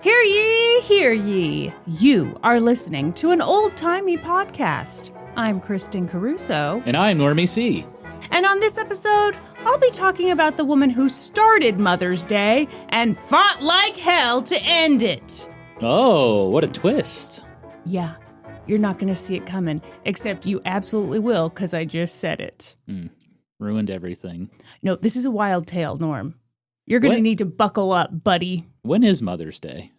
Hear ye, hear ye. You are listening to an old-timey podcast. I'm Kristin Caruso. And I'm Normie C. And on this episode, I'll be talking about the woman who started Mother's Day and fought like hell to end it. Oh, what a twist. Yeah, you're not going to see it coming, except you absolutely will, because I just said it. Ruined everything. No, this is a wild tale, Norm. You're going to need to buckle up, buddy. When is Mother's Day?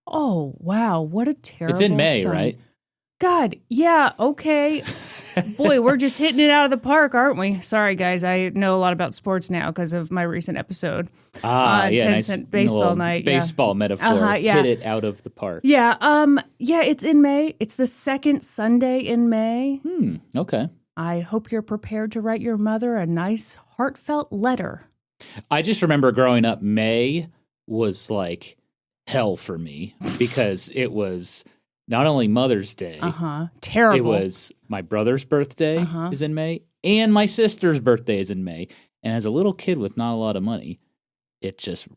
Oh, wow, what a terrible It's in May, son. right? God, yeah, okay. Boy, we're just hitting it out of the park, aren't we? Sorry, guys, I know a lot about sports now because of my recent episode. Yeah, 10-cent nice baseball night. Baseball metaphor. Yeah. Hit it out of the park. Yeah, it's in May. It's the second Sunday in May. Okay. I hope you're prepared to write your mother a nice, heartfelt letter. I just remember growing up, May was like hell for me because it was not only Mother's Day. Terrible. It was my brother's birthday is in May, and my sister's birthday is in May. And as a little kid with not a lot of money, it just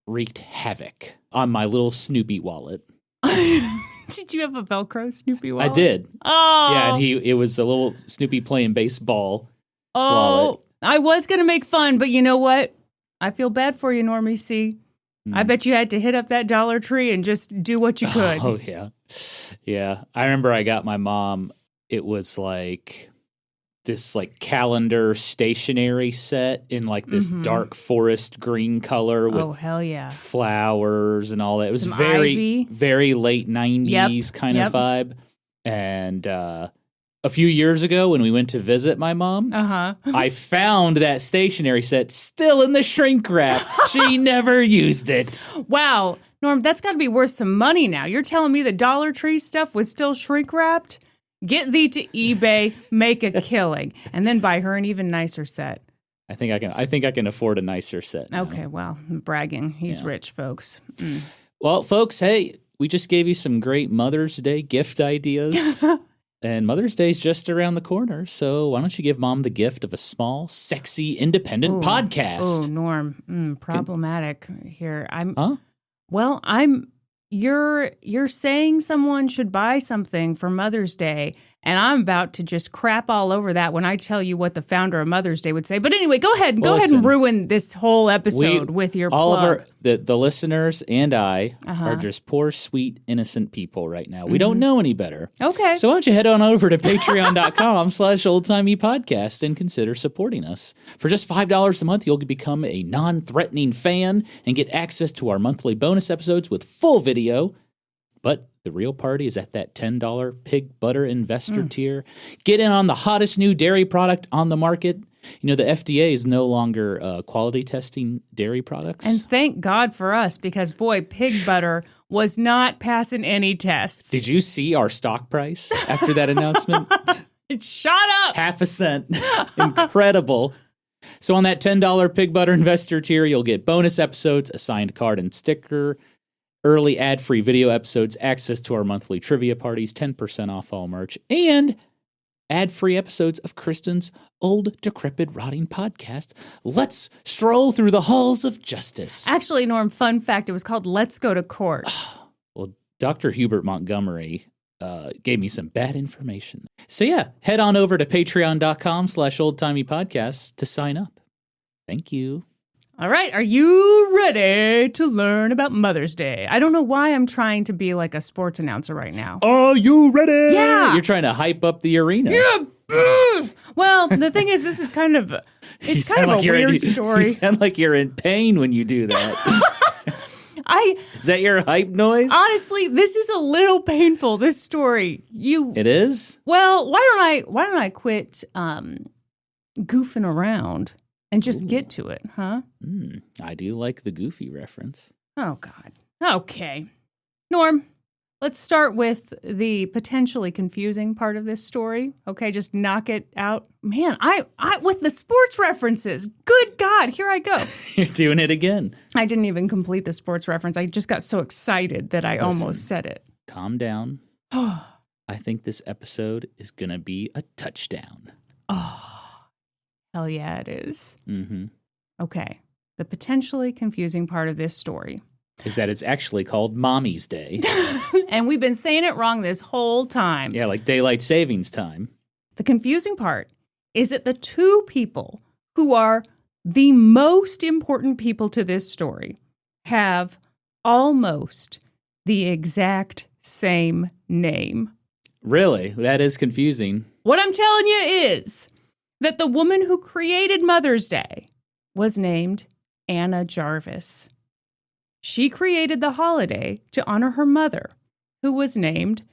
wreaked havoc on my little Snoopy wallet. Did you have a Velcro Snoopy wallet? I did. Oh. Yeah, and it was a little Snoopy playing baseball wallet. I was going to make fun, but you know what? I feel bad for you, Normie C. I bet you had to hit up that Dollar Tree and just do what you could. Oh, yeah. Yeah. I remember I got my mom, it was like this like calendar stationery set in like this dark forest green color with hell yeah. flowers and all that. It was Some very, ivy. very late 90s kind of vibe. And a few years ago when we went to visit my mom, I found that stationery set still in the shrink wrap. She never used it. Wow. Norm, that's got to be worth some money now. You're telling me the Dollar Tree stuff was still shrink wrapped? Get thee to eBay, make a killing, and then buy her an even nicer set. I think I can afford a nicer set now. Okay, well, I'm bragging. He's rich, folks. Well, folks, hey, we just gave you some great Mother's Day gift ideas. And Mother's Day's just around the corner, so why don't you give Mom the gift of a small, sexy, independent podcast? Oh, Norm, problematic here. You're saying someone should buy something for Mother's Day, and I'm about to just crap all over that when I tell you what the founder of Mother's Day would say. But anyway, go ahead and ruin this whole episode with your all plug. Of the listeners and I are just poor, sweet, innocent people right now. We don't know any better. Okay. So why don't you head on over to patreon.com/oldtimeypodcast and consider supporting us. For just $5 a month, you'll become a non-threatening fan and get access to our monthly bonus episodes with full video. But the real party is at that $10 pig butter investor tier. Get in on the hottest new dairy product on the market. You know, the FDA is no longer quality testing dairy products. And thank God for us, because, boy, pig butter was not passing any tests. Did you see our stock price after that announcement? It shot up. 0.5 cent. Incredible. So on that $10 pig butter investor tier, you'll get bonus episodes, a signed card and sticker, early ad-free video episodes, access to our monthly trivia parties, 10% off all merch, and ad-free episodes of Kristin's old, decrepit, rotting podcast, Let's Stroll Through the Halls of Justice. Actually, Norm, fun fact, it was called Let's Go to Court. Well, Dr. Hubert Montgomery gave me some bad information. So yeah, head on over to patreon.com/oldtimeypodcast to sign up. Thank you. All right, are you ready to learn about Mother's Day? I don't know why I'm trying to be like a sports announcer right now. Are you ready? Yeah. You're trying to hype up the arena. Yeah. Well, the thing is, this is kind of a weird story. You sound like you're in pain when you do that. Is that your hype noise? Honestly, this is a little painful, this story. It is? Well, why don't I quit goofing around and just get to it, huh? I do like the goofy reference. Oh, God. Okay. Norm, let's start with the potentially confusing part of this story. Okay, just knock it out. Man, I with the sports references. Good God, here I go. You're doing it again. I didn't even complete the sports reference. I just got so excited that I almost said it. Calm down. I think this episode is going to be a touchdown. Oh, hell yeah, it is. Mm-hmm. Okay. The potentially confusing part of this story. is that it's actually called Mommy's Day. And we've been saying it wrong this whole time. Yeah, like daylight savings time. The confusing part is that the two people who are the most important people to this story have almost the exact same name. Really? That is confusing. What I'm telling you is that the woman who created Mother's Day was named Anna Jarvis. She created the holiday to honor her mother, who was named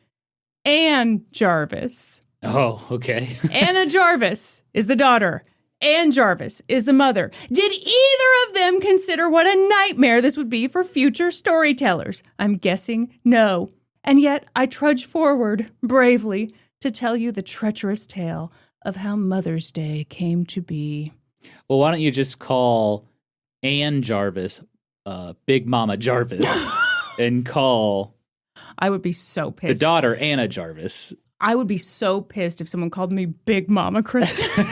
Ann Jarvis. Oh, okay. Anna Jarvis is the daughter. Ann Jarvis is the mother. Did either of them consider what a nightmare this would be for future storytellers? I'm guessing no. And yet I trudge forward bravely to tell you the treacherous tale of how Mother's Day came to be. Well, why don't you just call Ann Jarvis Big Mama Jarvis and call I would be so pissed. the daughter Anna Jarvis. I would be so pissed if someone called me Big Mama Kristin.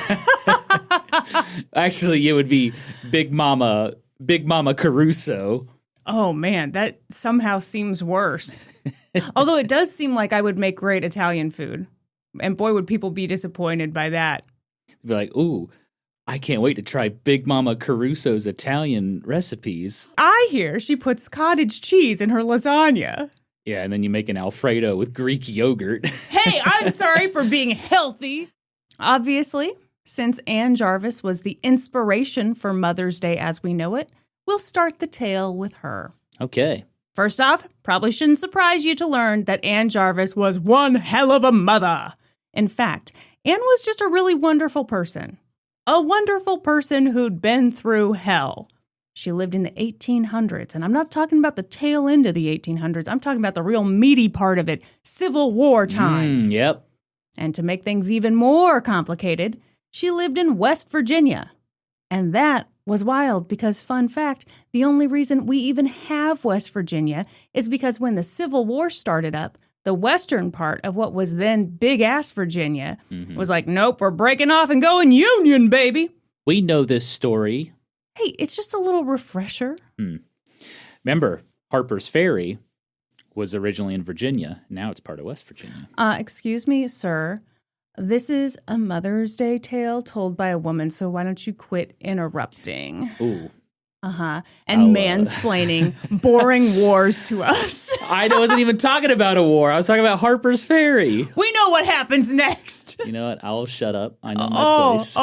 Actually, it would be Big Mama Caruso. Oh, man, that somehow seems worse. Although it does seem like I would make great Italian food. And boy, would people be disappointed by that. They'd be like, ooh, I can't wait to try Big Mama Caruso's Italian recipes. I hear she puts cottage cheese in her lasagna. Yeah, and then you make an Alfredo with Greek yogurt. Hey, I'm sorry for being healthy. Obviously, since Ann Jarvis was the inspiration for Mother's Day as we know it, we'll start the tale with her. Okay. First off, probably shouldn't surprise you to learn that Ann Jarvis was one hell of a mother. In fact, Ann was just a really wonderful person. A wonderful person who'd been through hell. She lived in the 1800s, and I'm not talking about the tail end of the 1800s. I'm talking about the real meaty part of it, Civil War times. Yep. And to make things even more complicated, she lived in West Virginia. And that was wild because, fun fact, the only reason we even have West Virginia is because when the Civil War started up, the western part of what was then big-ass Virginia was like, nope, we're breaking off and going Union, baby. We know this story. Hey, it's just a little refresher. Remember, Harper's Ferry was originally in Virginia. Now it's part of West Virginia. Excuse me, sir. This is a Mother's Day tale told by a woman, so why don't you quit interrupting? Ooh. And mansplaining boring wars to us. I wasn't even talking about a war. I was talking about Harper's Ferry. We know what happens next. You know what? I'll shut up. I know my place.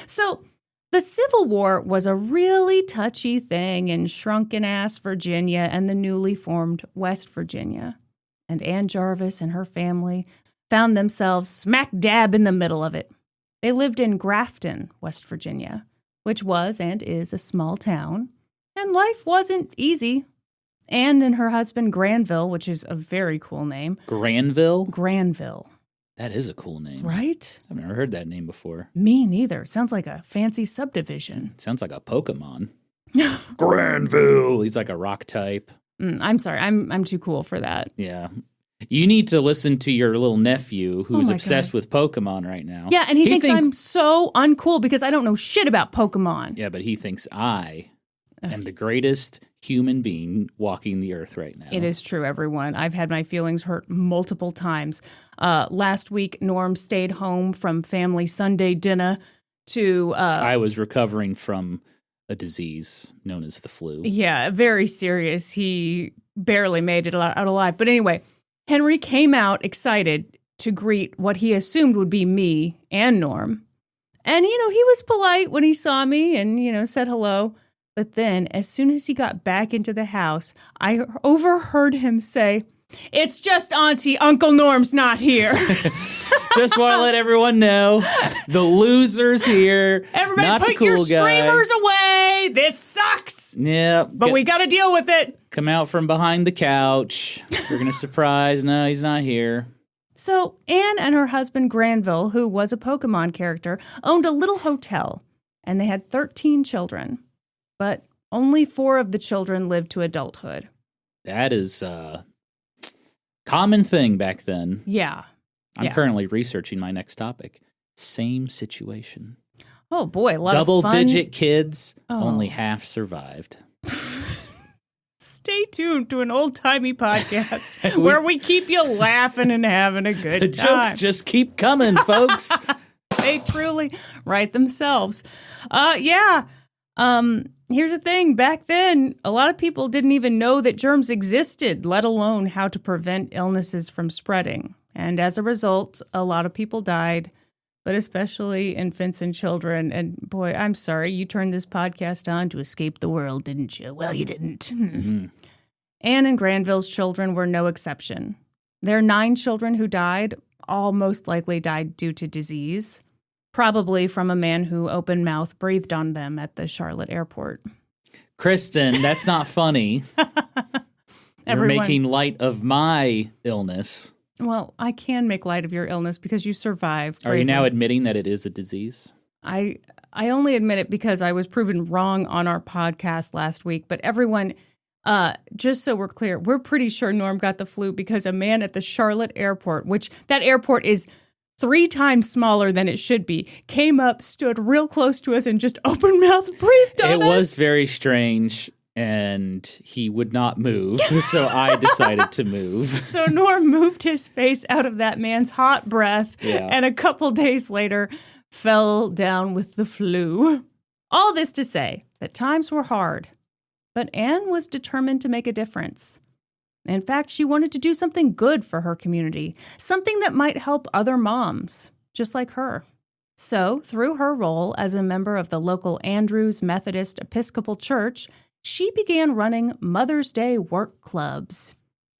So the Civil War was a really touchy thing in shrunken-ass Virginia and the newly formed West Virginia. And Ann Jarvis and her family found themselves smack dab in the middle of it. They lived in Grafton, West Virginia, which was and is a small town, and life wasn't easy. Ann and her husband Granville, which is a very cool name. Granville? Granville. That is a cool name. Right? I've never heard that name before. Me neither. It sounds like a fancy subdivision. It sounds like a Pokemon. Granville. He's like a rock type. I'm sorry. I'm too cool for that. Yeah. You need to listen to your little nephew who's my obsessed God. with Pokemon right now. Yeah, and he thinks I'm so uncool because I don't know shit about Pokemon. Yeah, but he thinks I am the greatest human being walking the earth right now. It is true, everyone. I've had my feelings hurt multiple times. Last week, Norm stayed home from family Sunday dinner to... I was recovering from a disease known as the flu. Yeah, very serious. He barely made it out alive. But anyway, Henry came out excited to greet what he assumed would be me and Norm. And, he was polite when he saw me and, said hello. But then, as soon as he got back into the house, I overheard him say, "It's just Auntie, Uncle Norm's not here." Just want to let everyone know, the loser's here. Everybody not put the cool your guy. streamers away. This sucks. Yeah. But we got to deal with it. Come out from behind the couch. We're going to surprise. No, he's not here. So Anne and her husband Granville, who was a Pokemon character, owned a little hotel. And they had 13 children. But only 4 of the children lived to adulthood. That is a common thing back then. Yeah. I'm currently researching my next topic. Same situation. Oh, boy. A lot of fun. Double-digit kids, only half survived. Stay tuned to an old-timey podcast where we keep you laughing and having a good The time. jokes just keep coming, folks. They truly write themselves. Here's the thing. Back then, a lot of people didn't even know that germs existed, let alone how to prevent illnesses from spreading. And as a result, a lot of people died, but especially infants and children. And boy, I'm sorry, you turned this podcast on to escape the world, didn't you? Well, you didn't. Mm-hmm. Anne and Granville's children were no exception. Their 9 children who died all most likely died due to disease. Probably from a man who open-mouth breathed on them at the Charlotte airport. Kristin, that's not funny. You're making light of my illness. Well, I can make light of your illness because you survived. Are you now admitting that it is a disease? I only admit it because I was proven wrong on our podcast last week. But everyone, just so we're clear, we're pretty sure Norm got the flu because a man at the Charlotte airport, which that airport is 3 times smaller than it should be, came up, stood real close to us, and just open mouth breathed on us. It was very strange, and he would not move, so I decided to move. So Norm moved his face out of that man's hot breath, and a couple days later fell down with the flu. All this to say that times were hard, but Anne was determined to make a difference. In fact, she wanted to do something good for her community, something that might help other moms, just like her. So, through her role as a member of the local Andrews Methodist Episcopal Church, she began running Mother's Day work clubs.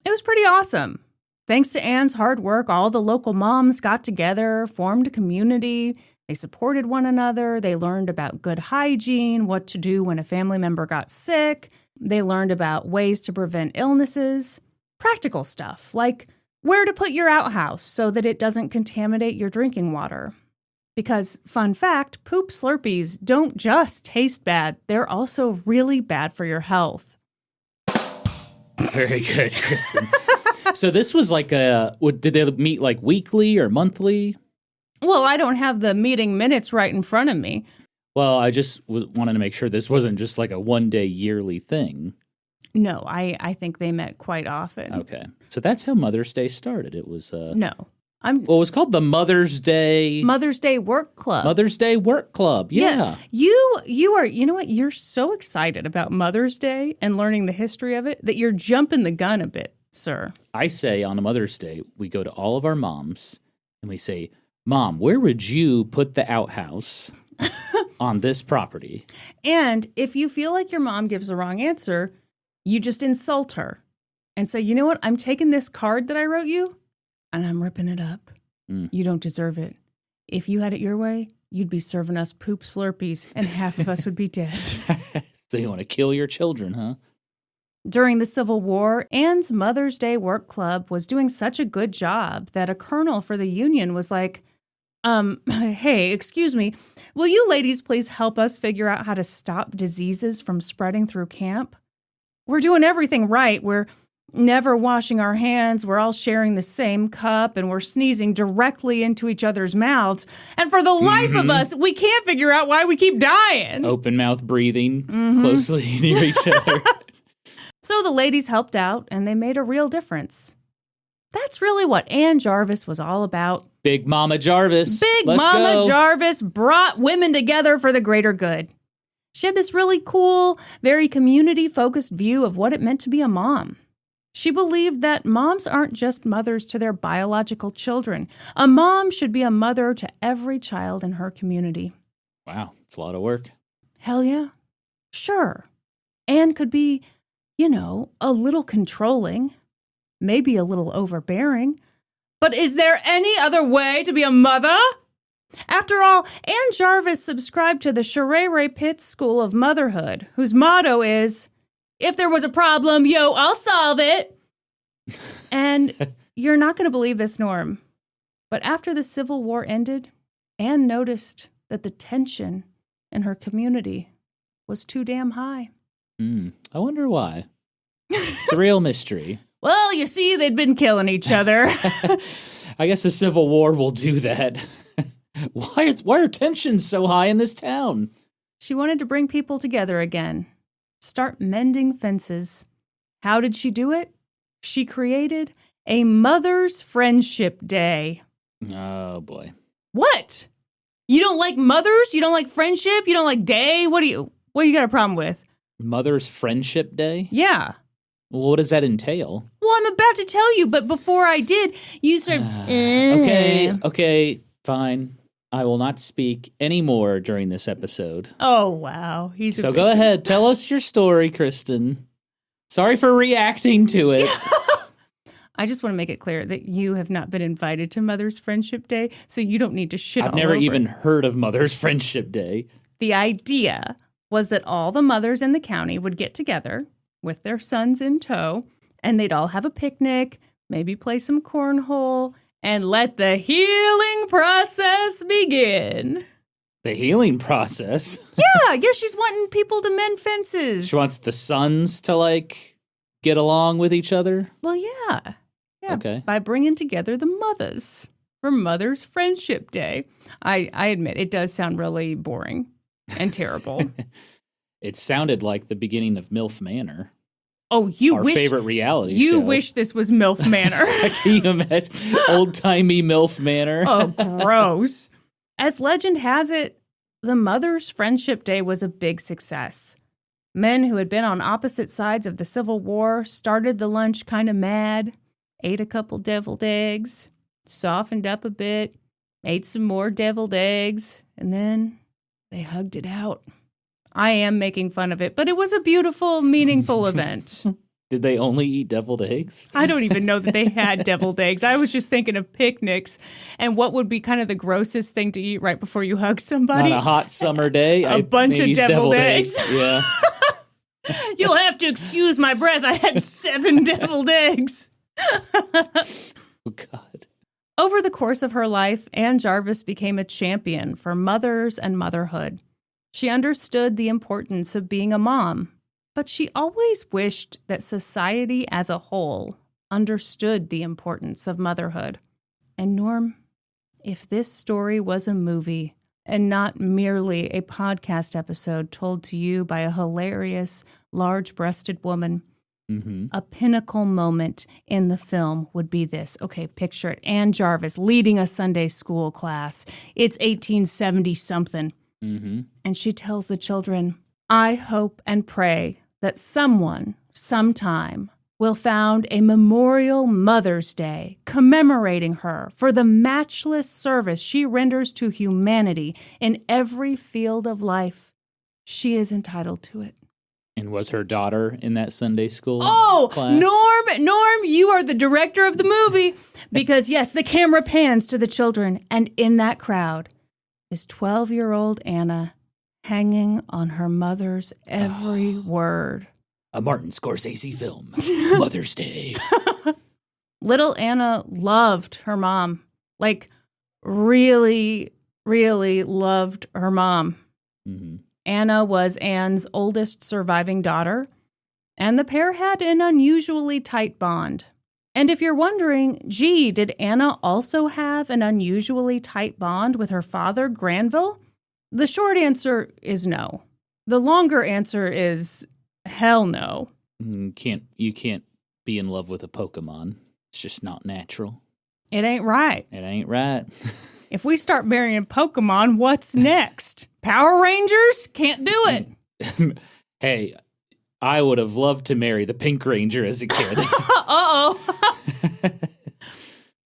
It was pretty awesome. Thanks to Anne's hard work, all the local moms got together, formed a community. They supported one another. They learned about good hygiene, what to do when a family member got sick. They learned about ways to prevent illnesses, practical stuff like where to put your outhouse so that it doesn't contaminate your drinking water. Because, fun fact, poop Slurpees don't just taste bad, they're also really bad for your health. Very good, Kristin. So this was like did they meet like weekly or monthly? Well, I don't have the meeting minutes right in front of me. Well, I just wanted to make sure this wasn't just like a one-day yearly thing. No, I think they met quite often. Okay. So that's how Mother's Day started. It was... No. Well, it was called the Mother's Day Work Club. Mother's Day Work Club, yeah. You are, you know what? You're so excited about Mother's Day and learning the history of it that you're jumping the gun a bit, sir. I say on a Mother's Day, we go to all of our moms and we say, Mom, where would you put the outhouse on this property? And if you feel like your mom gives the wrong answer, you just insult her and say, you know what? I'm taking this card that I wrote you and I'm ripping it up. You don't deserve it. If you had it your way, you'd be serving us poop Slurpees and half of us would be dead. So you want to kill your children, huh? During the Civil War, Anne's Mother's Day Work Club was doing such a good job that a colonel for the Union was like, hey, excuse me, will you ladies please help us figure out how to stop diseases from spreading through camp? We're doing everything right. We're never washing our hands. We're all sharing the same cup and we're sneezing directly into each other's mouths. And for the life of us, we can't figure out why we keep dying. Open mouth breathing closely near each other. So the ladies helped out and they made a real difference. That's really what Anna Jarvis was all about. Big Mama Jarvis. Let's go. Jarvis brought women together for the greater good. She had this really cool, very community-focused view of what it meant to be a mom. She believed that moms aren't just mothers to their biological children. A mom should be a mother to every child in her community. Wow, it's a lot of work. Hell yeah. Sure. Anne could be, a little controlling. Maybe a little overbearing. But is there any other way to be a mother? After all, Anna Jarvis subscribed to the Sherere Pitts School of Motherhood, whose motto is, if there was a problem, I'll solve it. And you're not going to believe this, Norm, but after the Civil War ended, Anne noticed that the tension in her community was too damn high. I wonder why. It's a real mystery. Well, you see, they'd been killing each other. I guess the Civil War will do that. Why are tensions so high in this town? She wanted to bring people together again, start mending fences, How did she do it? She created a Mother's Friendship Day. Oh, boy. What? You don't like mothers? You don't like friendship? You don't like day? What do you got a problem with? Mother's Friendship Day? Yeah. Well, what does that entail? Well, I'm about to tell you, but before I did, you started... Okay, fine. I will not speak anymore during this episode. Oh, wow. So go ahead. Tell us your story, Kristin. Sorry for reacting to it. I just want to make it clear that you have not been invited to Mother's Friendship Day, so you don't need to shit all over I've never even it. heard of Mother's Friendship Day. The idea was that all the mothers in the county would get together with their sons in tow, and they'd all have a picnic, maybe play some cornhole, and let the healing process begin. The healing process? Yeah, she's wanting people to mend fences. She wants the sons to, get along with each other? Well, yeah. Yeah, okay. By bringing together the mothers for Mother's Friendship Day. I admit, it does sound really boring and terrible. It sounded like the beginning of MILF Manor. Oh, Our favorite reality show. You wish this was MILF Manor. Can you imagine? Old-timey MILF Manor. Oh, gross. As legend has it, the Mother's Friendship Day was a big success. Men who had been on opposite sides of the Civil War started the lunch kind of mad, ate a couple deviled eggs, softened up a bit, ate some more deviled eggs, and then they hugged it out. I am making fun of it, but it was a beautiful, meaningful event. Did they only eat deviled eggs? I don't even know that they had deviled eggs. I was just thinking of picnics and what would be kind of the grossest thing to eat right before you hug somebody. On a hot summer day? A bunch of deviled eggs. Yeah. You'll have to excuse my breath. I had 7 deviled eggs. Oh, God. Over the course of her life, Ann Jarvis became a champion for mothers and motherhood. She understood the importance of being a mom, but she always wished that society as a whole understood the importance of motherhood. And Norm, if this story was a movie and not merely a podcast episode told to you by a hilarious, large-breasted woman, a pinnacle moment in the film would be this. Okay, picture it. Ann Jarvis leading a Sunday school class. It's 1870-something. And she tells the children, I hope and pray that someone, sometime, will found a memorial Mother's Day commemorating her for the matchless service she renders to humanity in every field of life. She is entitled to it. And was her daughter in that Sunday school class? Norm, you are the director of the movie. Because, yes, the camera pans to the children, and in that crowd is 12-year-old Anna hanging on her mother's every word. A Martin Scorsese film, Mother's Day. Little Anna loved her mom. Really, really loved her mom. Anna was Ann's oldest surviving daughter, and the pair had an unusually tight bond. And if you're wondering, gee, did Anna also have an unusually tight bond with her father, Granville? The short answer is no. The longer answer is hell no. You can't be in love with a Pokemon. It's just not natural. It ain't right. It ain't right. If we start marrying Pokemon, what's next? Power Rangers? Can't do it. Hey, I would have loved to marry the Pink Ranger as a kid. Uh-oh.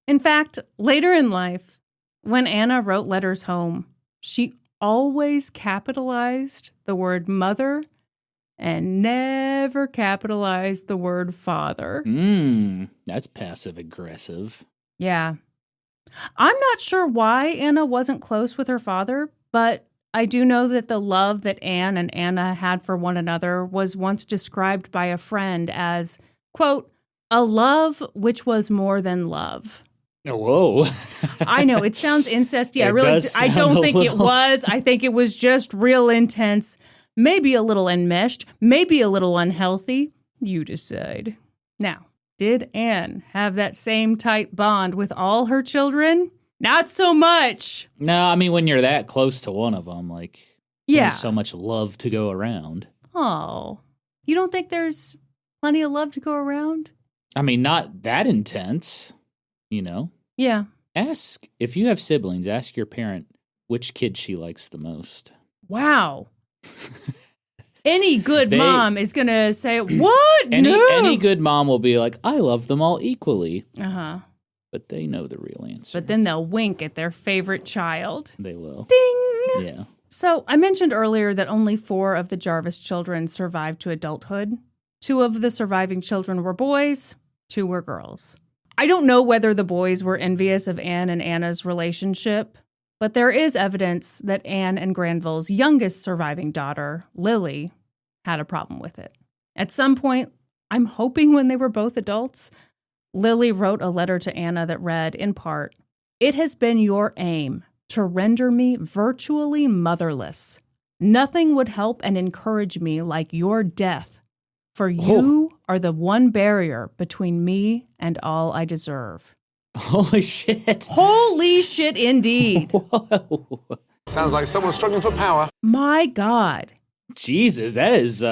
In fact, later in life, when Anna wrote letters home, she always capitalized the word mother and never capitalized the word father. That's passive-aggressive. Yeah. I'm not sure why Anna wasn't close with her father, but I do know that the love that Anne and Anna had for one another was once described by a friend as, quote, a love which was more than love. Whoa. I know, it sounds incesty. I don't think it was. I think it was just real intense, maybe a little enmeshed, maybe a little unhealthy. You decide. Now, did Anne have that same tight bond with all her children? Not so much. No, I mean, when you're that close to one of them, there's so much love to go around. Oh, you don't think there's Plenty of love to go around. I mean, not that intense, you know? Yeah. Ask, if you have siblings, ask your parent which kid she likes the most. Wow. Any good mom is going to say, what? Any good mom will be like, I love them all equally. Uh-huh. But they know the real answer. But then they'll wink at their favorite child. They will. Ding! Yeah. So I mentioned earlier that only 4 of the Jarvis children survived to adulthood. 2 of the surviving children were boys, 2 were girls. I don't know whether the boys were envious of Anne and Anna's relationship, but there is evidence that Anne and Granville's youngest surviving daughter, Lily, had a problem with it. At some point, I'm hoping when they were both adults, Lily wrote a letter to Anna that read, in part, "It has been your aim to render me virtually motherless. Nothing would help and encourage me like your death, for you are the one barrier between me and all I deserve." Holy shit. Holy shit, indeed. Whoa. Sounds like someone's struggling for power. My God. Jesus, that is,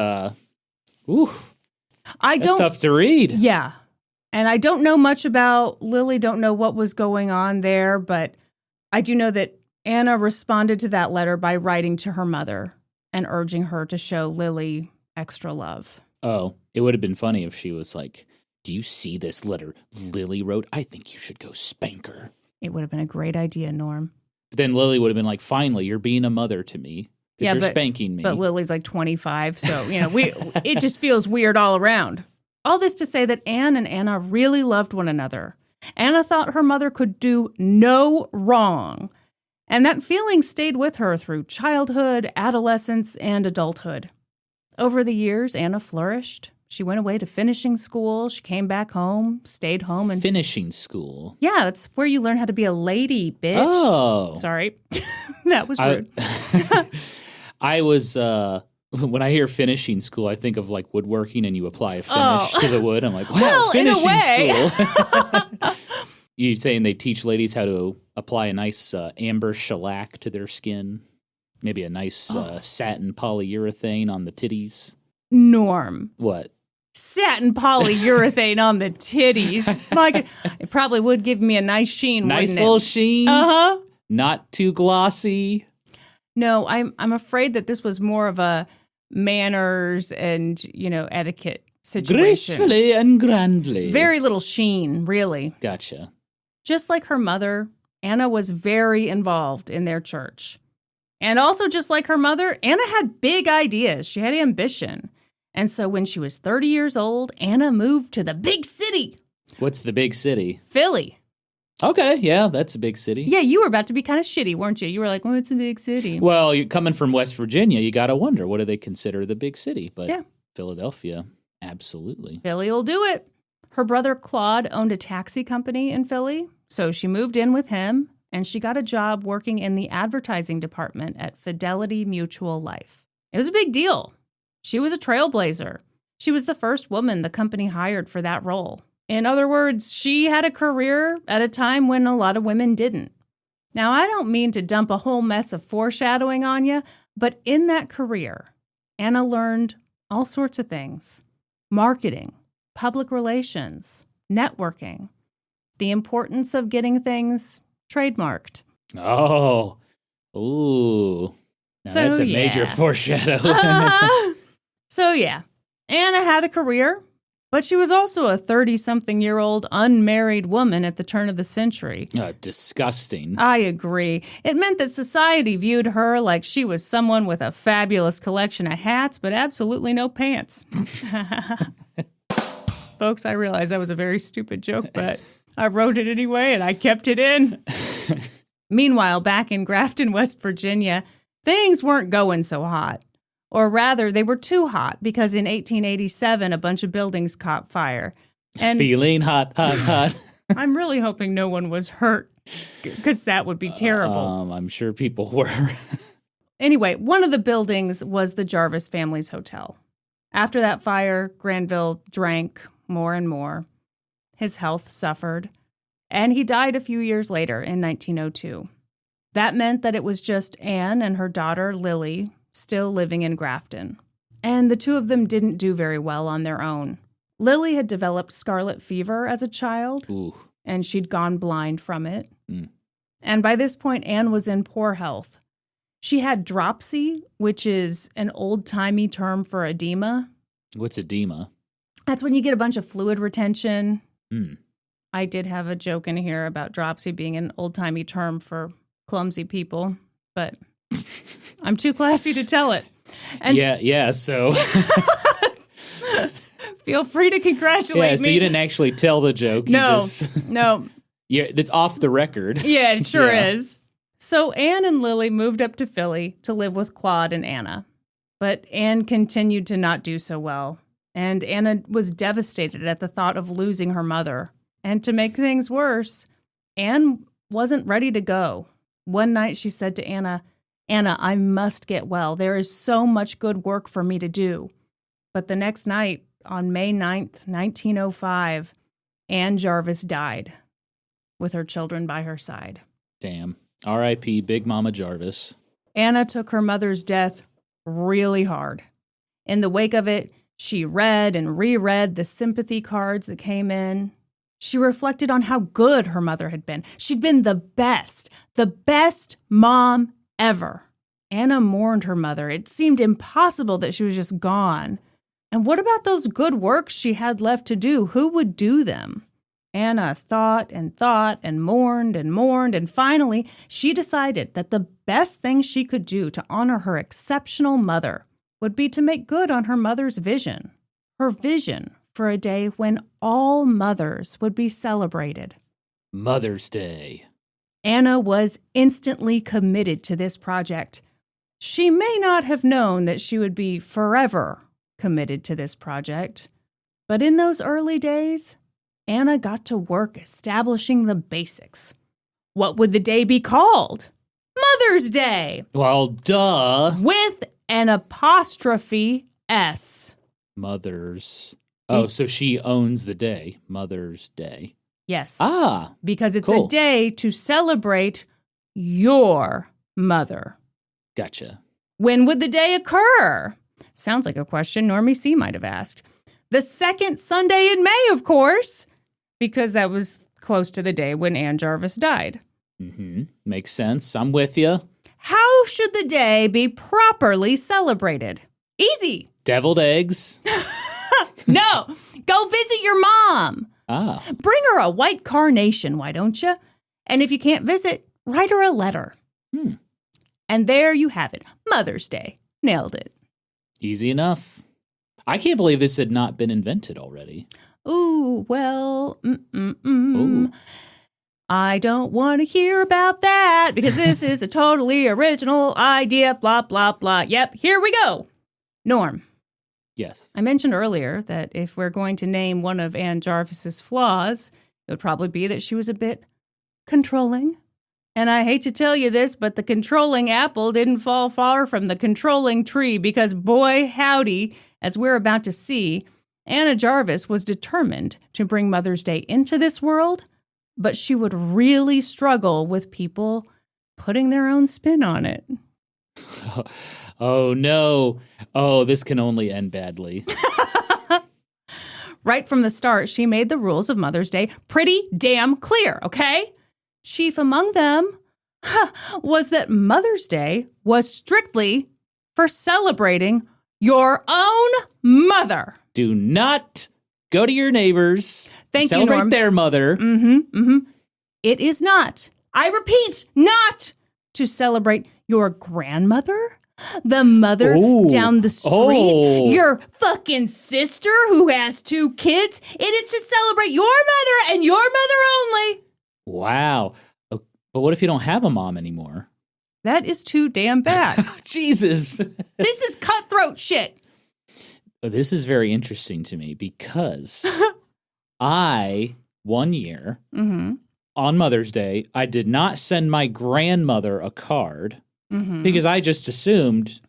oof. That's tough to read. Yeah. And I don't know much about Lily, don't know what was going on there, but I do know that Anna responded to that letter by writing to her mother and urging her to show Lily extra love. Oh, it would have been funny if she was like, do you see this letter Lily wrote? I think you should go spank her. It would have been a great idea, Norm. But then Lily would have been like, finally, you're being a mother to me. Because you're spanking me. But Lily's like 25, so, it just feels weird all around. All this to say that Anne and Anna really loved one another. Anna thought her mother could do no wrong. And that feeling stayed with her through childhood, adolescence, and adulthood. Over the years, Anna flourished. She went away to finishing school. She came back home, stayed home. And finishing school? Yeah, that's where you learn how to be a lady, bitch. Oh. Sorry. That was rude. I was, when I hear finishing school, I think of like woodworking and you apply a finish to the wood. I'm like, wow, finishing school. You saying they teach ladies how to apply a nice amber shellac to their skin? Maybe a nice satin polyurethane on the titties? Norm. What? Satin polyurethane on the titties. My God. It probably would give me a nice sheen, nice little sheen? Uh-huh. Not too glossy? No, I'm afraid that this was more of a manners and, etiquette situation. Gracefully and grandly. Very little sheen, really. Gotcha. Just like her mother, Anna was very involved in their church. And also just like her mother, Anna had big ideas. She had ambition. And so when she was 30 years old, Anna moved to the big city. What's the big city? Philly. Okay, yeah, that's a big city. Yeah, you were about to be kind of shitty, weren't you? You were like, well, it's a big city. Well, you're coming from West Virginia, you got to wonder, what do they consider the big city? But yeah. Philadelphia, absolutely. Philly will do it. Her brother Claude owned a taxi company in Philly, so she moved in with him, and she got a job working in the advertising department at Fidelity Mutual Life. It was a big deal. She was a trailblazer. She was the first woman the company hired for that role. In other words, she had a career at a time when a lot of women didn't. Now, I don't mean to dump a whole mess of foreshadowing on you, but in that career, Anna learned all sorts of things. Marketing, public relations, networking, the importance of getting things trademarked. Oh, ooh. Now that's a major foreshadow. So, yeah, Anna had a career, but she was also a 30-something-year-old unmarried woman at the turn of the century. Disgusting. I agree. It meant that society viewed her like she was someone with a fabulous collection of hats, but absolutely no pants. Folks, I realize that was a very stupid joke, but I wrote it anyway, and I kept it in. Meanwhile, back in Grafton, West Virginia, things weren't going so hot. Or rather, they were too hot because in 1887, a bunch of buildings caught fire. And feeling hot, hot, hot. I'm really hoping no one was hurt because that would be terrible. I'm sure people were. Anyway, one of the buildings was the Jarvis family's hotel. After that fire, Granville drank more and more. His health suffered, and he died a few years later in 1902. That meant that it was just Anne and her daughter, Lily, still living in Grafton. And the two of them didn't do very well on their own. Lily had developed scarlet fever as a child, Ooh. and she'd gone blind from it. Mm. And by this point, Anne was in poor health. She had dropsy, which is an old-timey term for edema. What's edema? That's when you get a bunch of fluid retention. Mm. I did have a joke in here about dropsy being an old-timey term for clumsy people, but I'm too classy to tell it. And Yeah, so... feel free to congratulate me. So you didn't actually tell the joke. No. Yeah, it's off the record. Yeah, it sure Yeah. is. So Anne and Lily moved up to Philly to live with Claude and Anna. But Anne continued to not do so well. And Anna was devastated at the thought of losing her mother. And to make things worse, Anne wasn't ready to go. One night she said to Anna, "Anna, I must get well. There is so much good work for me to do." But the next night, on May 9th, 1905, Anna Jarvis died with her children by her side. Damn. R.I.P. Big Mama Jarvis. Anna took her mother's death really hard. In the wake of it, she read and reread the sympathy cards that came in. She reflected on how good her mother had been. She'd been the best mom ever. Anna mourned her mother. It seemed impossible that she was just gone. And what about those good works she had left to do? Who would do them? Anna thought and mourned, and finally she decided that the best thing she could do to honor her exceptional mother would be to make good on her mother's vision. Her vision for a day when all mothers would be celebrated. Mother's Day. Anna was instantly committed to this project. She may not have known that she would be forever committed to this project, but in those early days, Anna got to work establishing the basics. What would the day be called? Mother's Day! Well, duh. With an apostrophe S. Mother's. Oh, so she owns the day. Mother's Day. Yes. Ah. Because it's cool. a day to celebrate your mother. Gotcha. When would the day occur? Sounds like a question Normie C. might have asked. The second Sunday in May, of course, because that was close to the day when Anna Jarvis died. Mm-hmm. Makes sense. I'm with you. How should the day be properly celebrated? Easy. Deviled eggs. No. Go visit your mom. Ah. Bring her a white carnation, why don't you? And if you can't visit, write her a letter. And there you have it. Mother's Day. Nailed it. Easy enough. I can't believe this had not been invented already. Ooh, well, Ooh. I don't want to hear about that because this is a totally original idea, blah, blah, blah. Yep, here we go. Norm, Yes. I mentioned earlier that if we're going to name one of Anna Jarvis's flaws, it would probably be that she was a bit controlling. And I hate to tell you this, but the controlling apple didn't fall far from the controlling tree because, boy, howdy, as we're about to see, Anna Jarvis was determined to bring Mother's Day into this world, but she would really struggle with people putting their own spin on it. Oh, no. Oh, this can only end badly. Right from the start, she made the rules of Mother's Day pretty damn clear, okay? Chief among them was that Mother's Day was strictly for celebrating your own mother. Do not go to your neighbors. Thank you, celebrate Norm. their mother. It is not, I repeat, not to celebrate your grandmother, the mother Ooh. down the street, Oh. your fucking sister who has 2 kids. It is to celebrate your mother and your mother only. Wow. But what if you don't have a mom anymore? That is too damn bad. Jesus. This is cutthroat shit. This is very interesting to me because one year, on Mother's Day, I did not send my grandmother a card because I just assumed,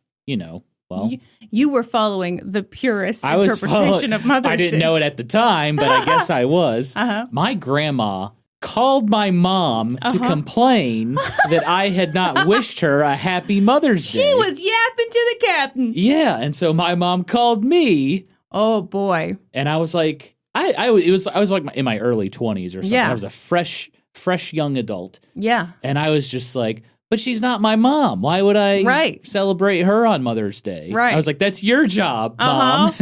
well. You were following the purest interpretation of Mother's Day. I didn't know it at the time, but I guess I was. My grandma called my mom to complain that I had not wished her a happy Mother's Day. She was yapping to the captain. Yeah, and so my mom called me Oh, boy. And I was like, I was like in my early 20s or something. Yeah. I was a fresh young adult. Yeah. And I was just like, but she's not my mom. Why would I celebrate her on Mother's Day? Right. I was like, that's your job, Mom.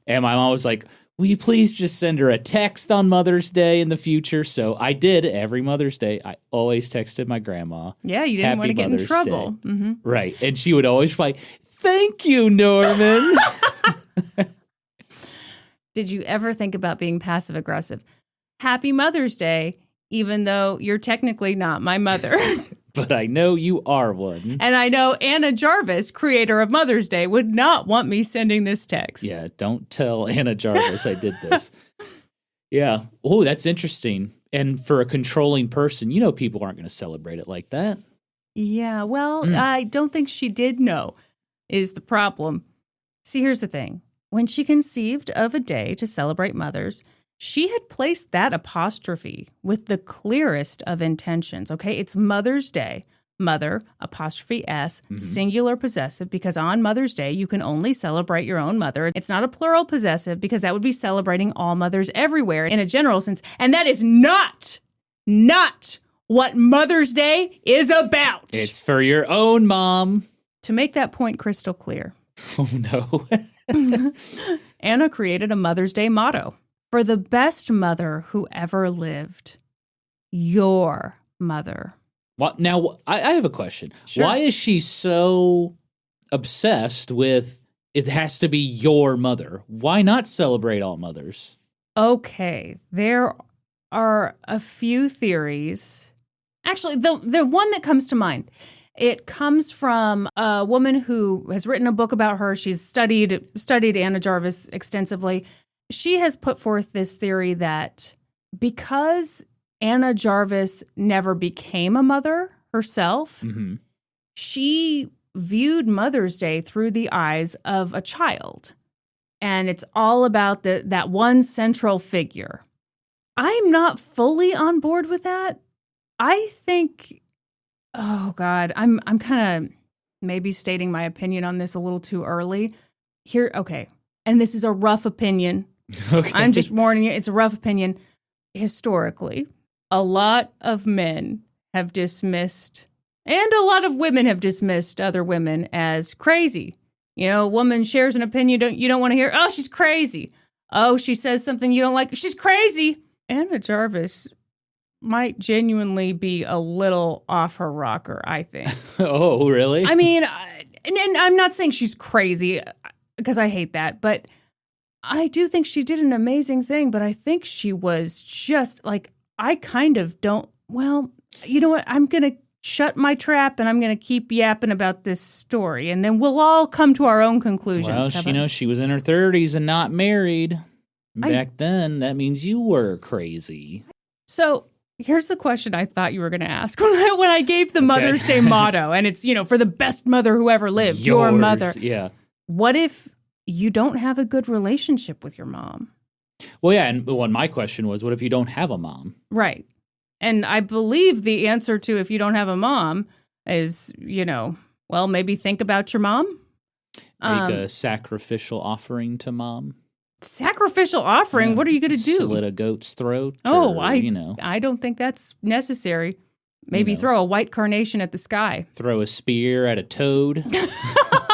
And my mom was like, will you please just send her a text on Mother's Day in the future? So I did every Mother's Day. I always texted my grandma. Yeah, you didn't want to get in trouble. Mm-hmm. Right. And she would always reply, thank you, Norman. Did you ever think about being passive aggressive? Happy Mother's Day, even though you're technically not my mother. But I know you are one. And I know Anna Jarvis, creator of Mother's Day, would not want me sending this text. Yeah, don't tell Anna Jarvis I did this. Yeah. Oh, that's interesting. And for a controlling person, people aren't going to celebrate it like that. Yeah, well, I don't think she did know is the problem. See, here's the thing. When she conceived of a day to celebrate mothers, she had placed that apostrophe with the clearest of intentions, okay? It's Mother's Day, mother, apostrophe S, singular possessive, because on Mother's Day, you can only celebrate your own mother. It's not a plural possessive, because that would be celebrating all mothers everywhere in a general sense. And that is not what Mother's Day is about. It's for your own mom. To make that point crystal clear. Oh, no. Anna created a Mother's Day motto. For the best mother who ever lived, your mother. What, now, I have a question. Sure. Why is she so obsessed with it has to be your mother? Why not celebrate all mothers? Okay, there are a few theories. Actually, the one that comes to mind, it comes from a woman who has written a book about her. She's studied Anna Jarvis extensively. She has put forth this theory that because Anna Jarvis never became a mother herself, she viewed Mother's Day through the eyes of a child. And it's all about that one central figure. I'm not fully on board with that. I think, oh God, I'm kind of maybe stating my opinion on this a little too early. Here, okay. And this is a rough opinion. Okay. I'm just warning you, it's a rough opinion. Historically, a lot of men have dismissed, and a lot of women have dismissed other women as crazy. A woman shares an opinion you don't want to hear. Oh, she's crazy. Oh, she says something you don't like. She's crazy. Anna Jarvis might genuinely be a little off her rocker, I think. Oh, really? I mean, and I'm not saying she's crazy, because I hate that, but I do think she did an amazing thing, but I think she was just like, I kind of don't, well, you know what? I'm going to shut my trap and I'm going to keep yapping about this story, and then we'll all come to our own conclusions. Well, she was in her 30s and not married. Back then, that means you were crazy. So here's the question I thought you were going to ask when I gave the Mother's Day motto, and it's, for the best mother who ever lived, your mother. Yeah. What if you don't have a good relationship with your mom? Well, yeah, and my question was, what if you don't have a mom? Right. And I believe the answer to if you don't have a mom is, well, maybe think about your mom. Make a sacrificial offering to mom. Sacrificial offering? Yeah. What are you going to do? Slit a goat's throat? I don't think that's necessary. Maybe throw a white carnation at the sky. Throw a spear at a toad.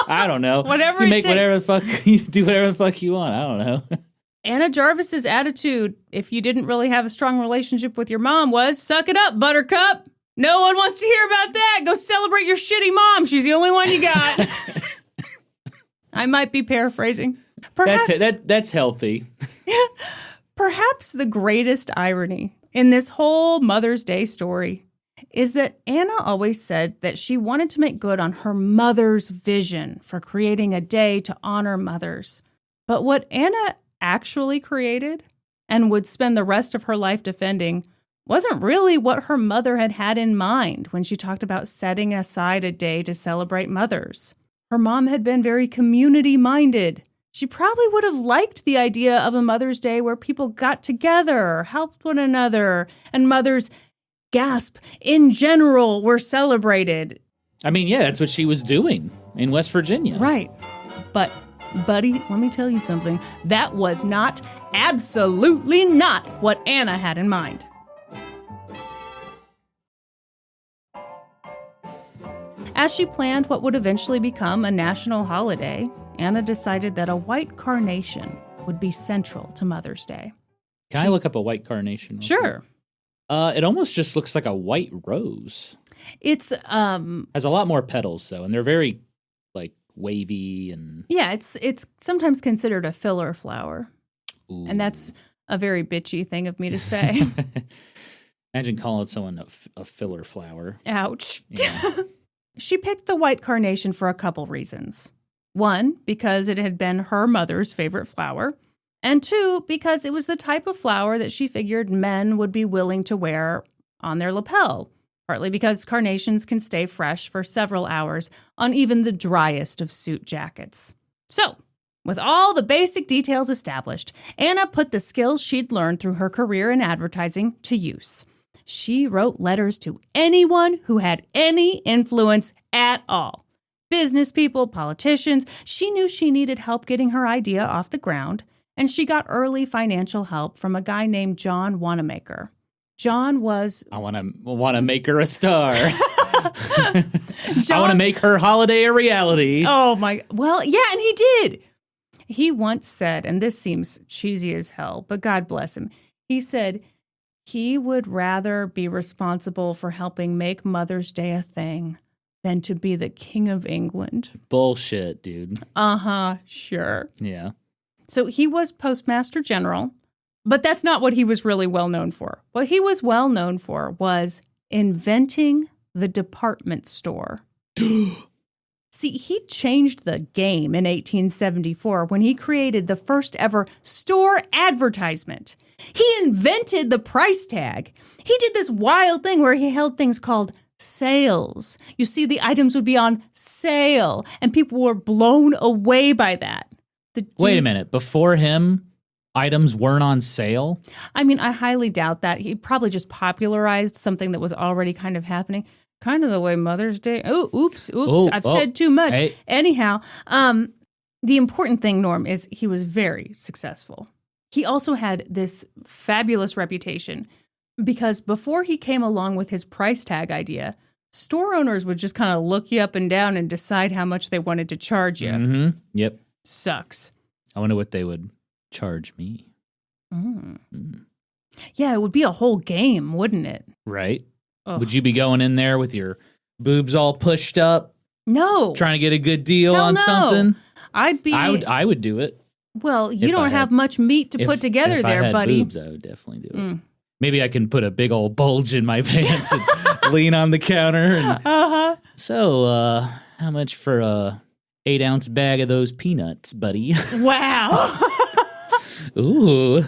I don't know. Whatever you make whatever the fuck you do whatever the fuck you want. I don't know. Anna Jarvis's attitude, if you didn't really have a strong relationship with your mom, was suck it up, buttercup. No one wants to hear about that. Go celebrate your shitty mom. She's the only one you got. I might be paraphrasing. Perhaps that's healthy. Perhaps the greatest irony in this whole Mother's Day story is that Anna always said that she wanted to make good on her mother's vision for creating a day to honor mothers. But what Anna actually created and would spend the rest of her life defending wasn't really what her mother had in mind when she talked about setting aside a day to celebrate mothers. Her mom had been very community-minded. She probably would have liked the idea of a Mother's Day where people got together, helped one another, and mothers, gasp, in general, were celebrated. I mean, yeah, that's what she was doing in West Virginia. Right. But Buddy, let me tell you something. That was not, absolutely not, what Anna had in mind. As she planned what would eventually become a national holiday, Anna decided that a white carnation would be central to Mother's Day. Can I look up a white carnation? Sure. It almost just looks like a white rose. It's has a lot more petals though, and they're very like wavy and yeah, it's sometimes considered a filler flower. Ooh. And that's a very bitchy thing of me to say. Imagine calling someone a filler flower. Ouch. Yeah. She picked the white carnation for a couple reasons. One, because it had been her mother's favorite flower. And two, because it was the type of flower that she figured men would be willing to wear on their lapel. Partly because carnations can stay fresh for several hours on even the driest of suit jackets. So, with all the basic details established, Anna put the skills she'd learned through her career in advertising to use. She wrote letters to anyone who had any influence at all. Business people, politicians. She knew she needed help getting her idea off the ground, and she got early financial help from a guy named John Wanamaker. John was... I want to make her a star. I want to make her holiday a reality. Oh, my... Well, yeah, and he did. He once said, and this seems cheesy as hell, but God bless him. He said he would rather be responsible for helping make Mother's Day a thing than to be the King of England. Bullshit, dude. Uh-huh, sure. Yeah. So he was Postmaster General, but that's not what he was really well known for. What he was well known for was inventing the department store. See, he changed the game in 1874 when he created the first ever store advertisement. He invented the price tag. He did this wild thing where he held things called sales. You see, the items would be on sale, and people were blown away by that. Wait a minute. Before him, items weren't on sale? I mean, I highly doubt that. He probably just popularized something that was already kind of happening. Kind of the way Mother's Day. Oh, oops. I've said too much. Hey. Anyhow, the important thing, Norm, is he was very successful. He also had this fabulous reputation because before he came along with his price tag idea, store owners would just kind of look you up and down and decide how much they wanted to charge you. Mm-hmm. Yep. Sucks. I wonder what they would charge me. Yeah, it would be a whole game, wouldn't it? Right. Ugh. Would you be going in there with your boobs all pushed up? No. Trying to get a good deal Hell on no. something? I'd be... I would do it. Well, you If don't I have had- much meat to put together if there, I had buddy. boobs, I would definitely do it. Maybe I can put a big old bulge in my pants and lean on the counter. And, Uh-huh. So, how much for a 8-ounce bag of those peanuts, buddy? Wow. Ooh.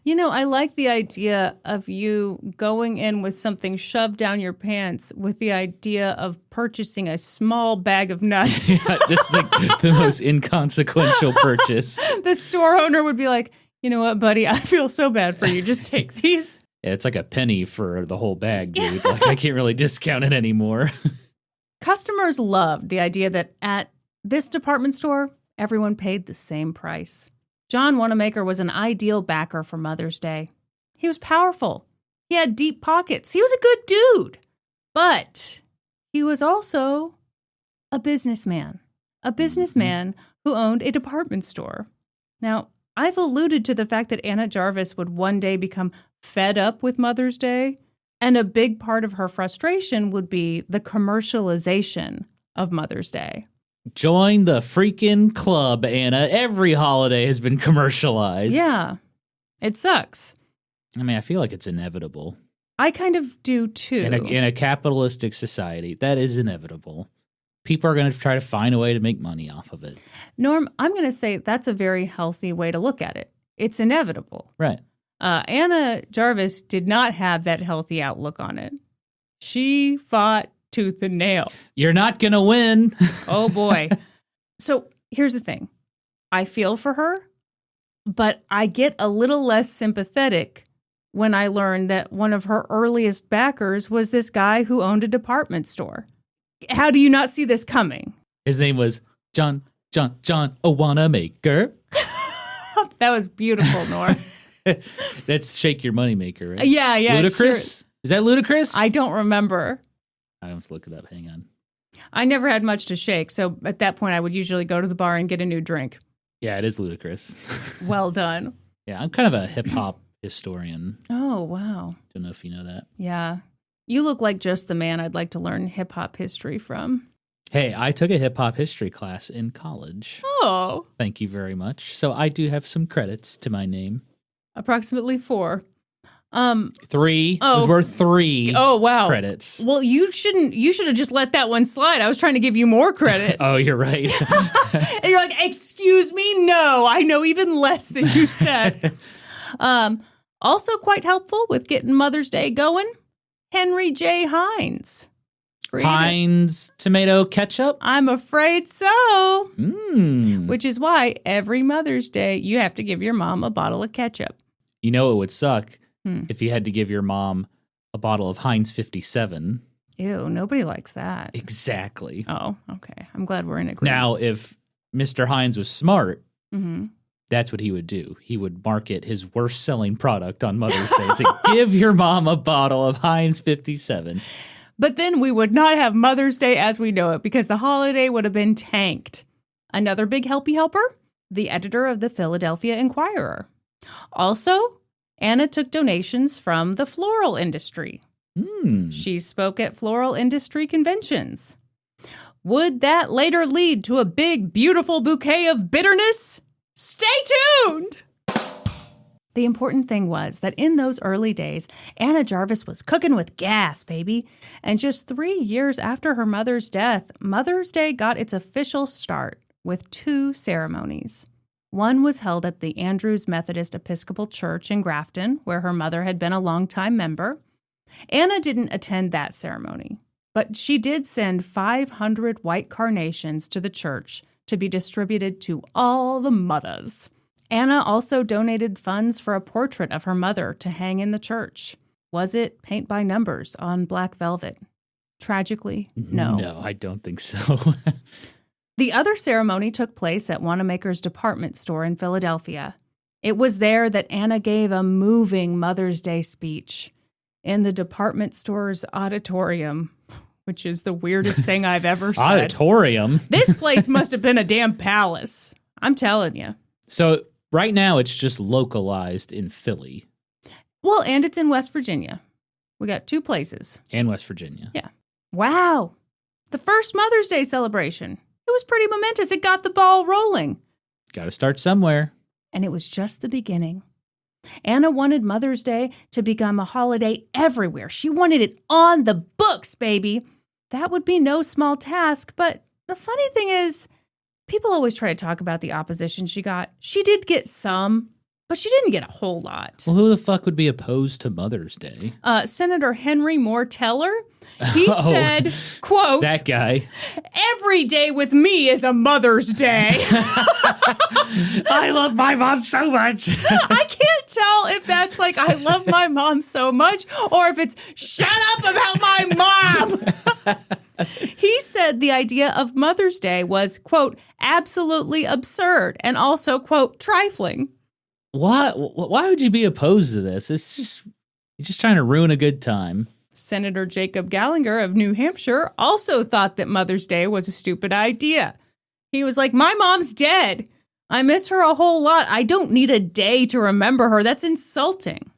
You know, I like the idea of you going in with something shoved down your pants with the idea of purchasing a small bag of nuts. Yeah, just like the most inconsequential purchase. The store owner would be like, you know what, buddy, I feel so bad for you. Just take these. Yeah, it's like a penny for the whole bag, dude. Like, I can't really discount it anymore. Customers loved the idea that at this department store, everyone paid the same price. John Wanamaker was an ideal backer for Mother's Day. He was powerful. He had deep pockets. He was a good dude. But he was also a businessman who owned a department store. Now, I've alluded to the fact that Anna Jarvis would one day become fed up with Mother's Day, and a big part of her frustration would be the commercialization of Mother's Day. Join the freaking club, Anna. Every holiday has been commercialized. Yeah, it sucks. I mean, I feel like it's inevitable. I kind of do too. In a capitalistic society, that is inevitable. People are going to try to find a way to make money off of it. Norm, I'm going to say that's a very healthy way to look at it. It's inevitable. Right. Anna Jarvis did not have that healthy outlook on it. She fought tooth and nail. You're not going to win. Oh, boy. So here's the thing. I feel for her, but I get a little less sympathetic when I learned that one of her earliest backers was this guy who owned a department store. How do you not see this coming? His name was John John, a wanna maker. That was beautiful, Nora. That's Shake Your Moneymaker, right? Yeah. Ludacris? Sure. Is that Ludacris? I don't remember. I have to look it up. Hang on. I never had much to shake, so at that point I would usually go to the bar and get a new drink. Yeah, it is Ludacris. Well done. Yeah, I'm kind of a hip-hop historian. Oh, wow. Don't know if you know that. Yeah. You look like just the man I'd like to learn hip-hop history from. Hey, I took a hip-hop history class in college. Oh. Thank you very much. So I do have some credits to my name. Approximately 4. 3. It was worth 3 Oh, wow. credits. Well, you should have just let that one slide. I was trying to give you more credit. Oh, you're right. And you're like, excuse me? No, I know even less than you said. Also quite helpful with getting Mother's Day going, Henry J. Hines. Heinz tomato ketchup? I'm afraid so. Which is why every Mother's Day you have to give your mom a bottle of ketchup. You know it would suck if you had to give your mom a bottle of Heinz 57. Ew, nobody likes that. Exactly. Oh, okay. I'm glad we're in agreement. Now, if Mr. Heinz was smart, that's what he would do. He would market his worst-selling product on Mother's Day and say, give your mom a bottle of Heinz 57. But then we would not have Mother's Day as we know it because the holiday would have been tanked. Another big helpy helper? The editor of the Philadelphia Inquirer. Also, Anna took donations from the floral industry. She spoke at floral industry conventions. Would that later lead to a big, beautiful bouquet of bitterness? Stay tuned! The important thing was that in those early days, Anna Jarvis was cooking with gas, baby. And just 3 years after her mother's death, Mother's Day got its official start with 2 ceremonies. One was held at the Andrews Methodist Episcopal Church in Grafton, where her mother had been a longtime member. Anna didn't attend that ceremony, but she did send 500 white carnations to the church to be distributed to all the mothers. Anna also donated funds for a portrait of her mother to hang in the church. Was it paint by numbers on black velvet? Tragically, no. No, I don't think so. The other ceremony took place at Wanamaker's department store in Philadelphia. It was there that Anna gave a moving Mother's Day speech in the department store's auditorium, which is the weirdest thing I've ever said. Auditorium? This place must have been a damn palace. I'm telling you. So right now it's just localized in Philly. Well, and it's in West Virginia. We got 2 places. And West Virginia. Yeah. Wow. The first Mother's Day celebration. It was pretty momentous. It got the ball rolling. Got to start somewhere. And it was just the beginning. Anna wanted Mother's Day to become a holiday everywhere. She wanted it on the books, baby. That would be no small task, but the funny thing is, people always try to talk about the opposition she got. She did get some, but she didn't get a whole lot. Well, who the fuck would be opposed to Mother's Day? Senator Henry Moore Teller. He said, quote, that guy. Every day with me is a Mother's Day. I love my mom so much. I can't tell if that's like, I love my mom so much, or if it's, shut up about my mom. He said the idea of Mother's Day was, quote, absolutely absurd and also, quote, trifling. Why would you be opposed to this? It's just, you're just trying to ruin a good time. Senator Jacob Gallagher of New Hampshire also thought that Mother's Day was a stupid idea. He was like, my mom's dead. I miss her a whole lot. I don't need a day to remember her. That's insulting.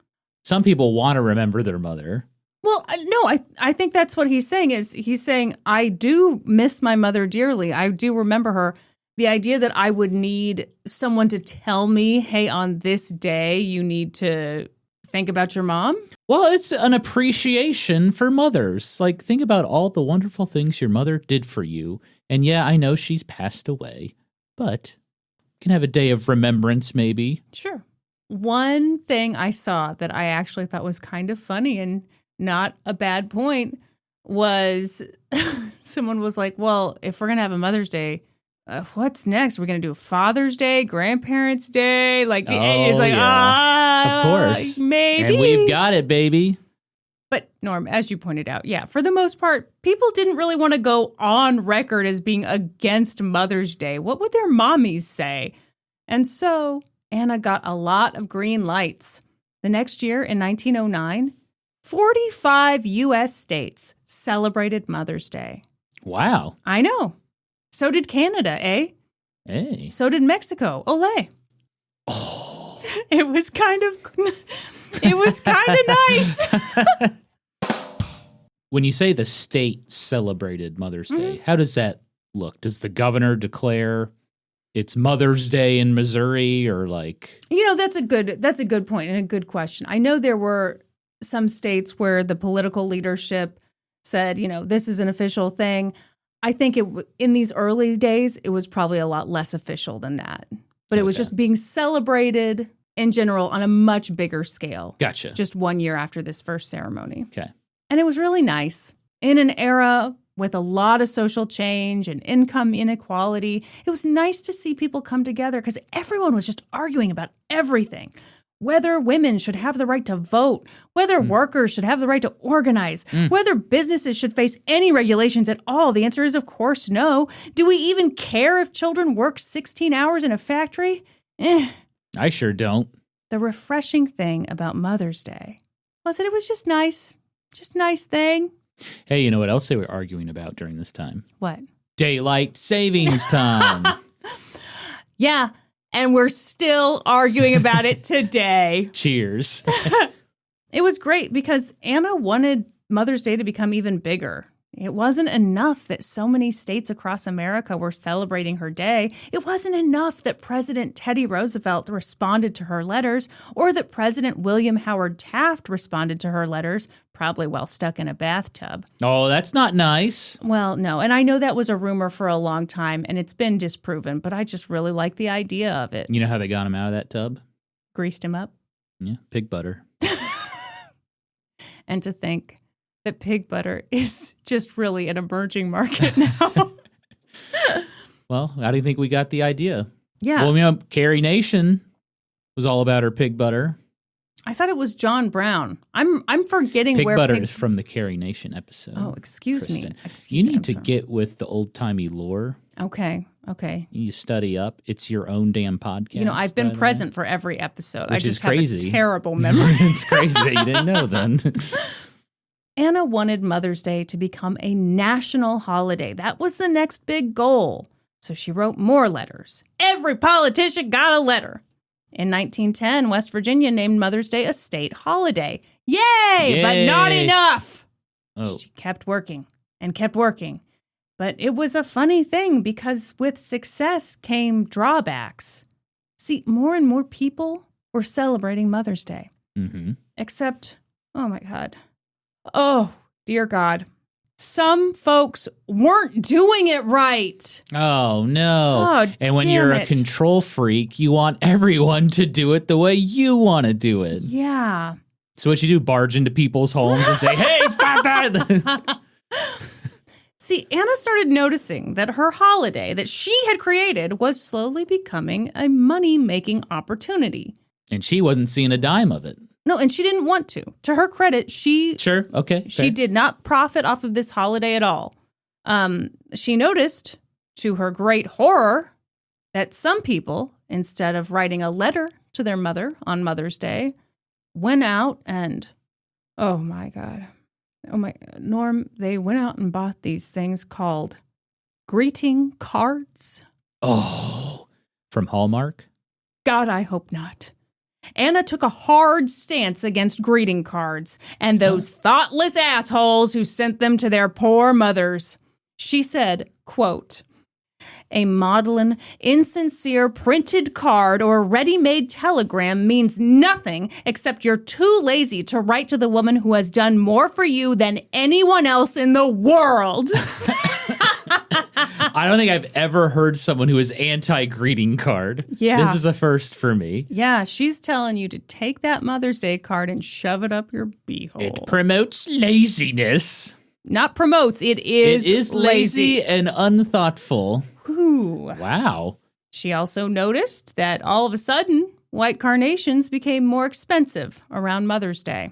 Some people want to remember their mother. Well, no, I think that's what he's saying is he's saying, I do miss my mother dearly. I do remember her. The idea that I would need someone to tell me, hey, on this day, you need to think about your mom. Well, it's an appreciation for mothers. Like, think about all the wonderful things your mother did for you. And yeah, I know she's passed away, but you can have a day of remembrance, maybe. Sure. One thing I saw that I actually thought was kind of funny and not a bad point was someone was like, well, if we're going to have a Mother's Day, what's next? We're going to do Father's Day, Grandparents' Day. Like the A is like, of course. maybe. And we've got it, baby. But, Norm, as you pointed out, yeah, for the most part, people didn't really want to go on record as being against Mother's Day. What would their mommies say? And so Anna got a lot of green lights. The next year, in 1909, 45 U.S. states celebrated Mother's Day. Wow. I know. So did Canada, eh? Hey. So did Mexico. Olé. Oh. It was kind of nice. When you say the state celebrated Mother's Day, how does that look? Does the governor declare it's Mother's Day in Missouri, or like? That's a good point and a good question. I know there were some states where the political leadership said, this is an official thing. I think in these early days, it was probably a lot less official than that. But it was just being celebrated in general on a much bigger scale. Gotcha. Just 1 year after this first ceremony. Okay. And it was really nice. In an era with a lot of social change and income inequality, it was nice to see people come together because everyone was just arguing about everything. Whether women should have the right to vote, whether workers should have the right to organize, whether businesses should face any regulations at all. The answer is, of course, no. Do we even care if children work 16 hours in a factory? I sure don't. The refreshing thing about Mother's Day was that it was just nice. Just nice thing. Hey, you know what else they were arguing about during this time? What? Daylight savings time. Yeah. And we're still arguing about it today. Cheers. It was great because Anna wanted Mother's Day to become even bigger. It wasn't enough that so many states across America were celebrating her day. It wasn't enough that President Teddy Roosevelt responded to her letters or that President William Howard Taft responded to her letters, probably while stuck in a bathtub. Oh, that's not nice. Well, no. And I know that was a rumor for a long time and it's been disproven, but I just really like the idea of it. You know how they got him out of that tub? Greased him up. Yeah, pig butter. And to think that pig butter is just really an emerging market now. Well, how do you think we got the idea? Yeah. Well, Carrie Nation was all about her pig butter. I thought it was John Brown. I'm forgetting pig where butter is from the Carrie Nation episode. Oh, excuse me. Kristin. You need to get with the old-timey lore. Okay. You study up. It's your own damn podcast. I've been present for every episode. Which I just is crazy. have a terrible memory. It's crazy that you didn't know then. Anna wanted Mother's Day to become a national holiday. That was the next big goal. So she wrote more letters. Every politician got a letter. In 1910, West Virginia named Mother's Day a state holiday. Yay! But not enough. Oh. She kept working and kept working. But it was a funny thing because with success came drawbacks. See, more and more people were celebrating Mother's Day. Mm-hmm. Except, oh my God. Oh, dear God. Some folks weren't doing it right. Oh, no. Oh, and when damn you're it. a control freak, you want everyone to do it the way you want to do it. Yeah. So what you do, barge into people's homes and say, hey, stop that. See, Anna started noticing that her holiday that she had created was slowly becoming a money-making opportunity. And she wasn't seeing a dime of it. No, and she didn't want to. To her credit, she did not profit off of this holiday at all. She noticed, to her great horror, that some people, instead of writing a letter to their mother on Mother's Day, went out and, Norm, they went out and bought these things called greeting cards. Oh, from Hallmark? God, I hope not. Anna took a hard stance against greeting cards and those thoughtless assholes who sent them to their poor mothers. She said, quote, "A maudlin, insincere printed card or ready-made telegram means nothing except you're too lazy to write to the woman who has done more for you than anyone else in the world." I don't think I've ever heard someone who is anti-greeting card. Yeah. This is a first for me. Yeah, she's telling you to take that Mother's Day card and shove it up your beehole. It promotes laziness. Not promotes, it is lazy and unthoughtful. Ooh. Wow. She also noticed that all of a sudden, white carnations became more expensive around Mother's Day.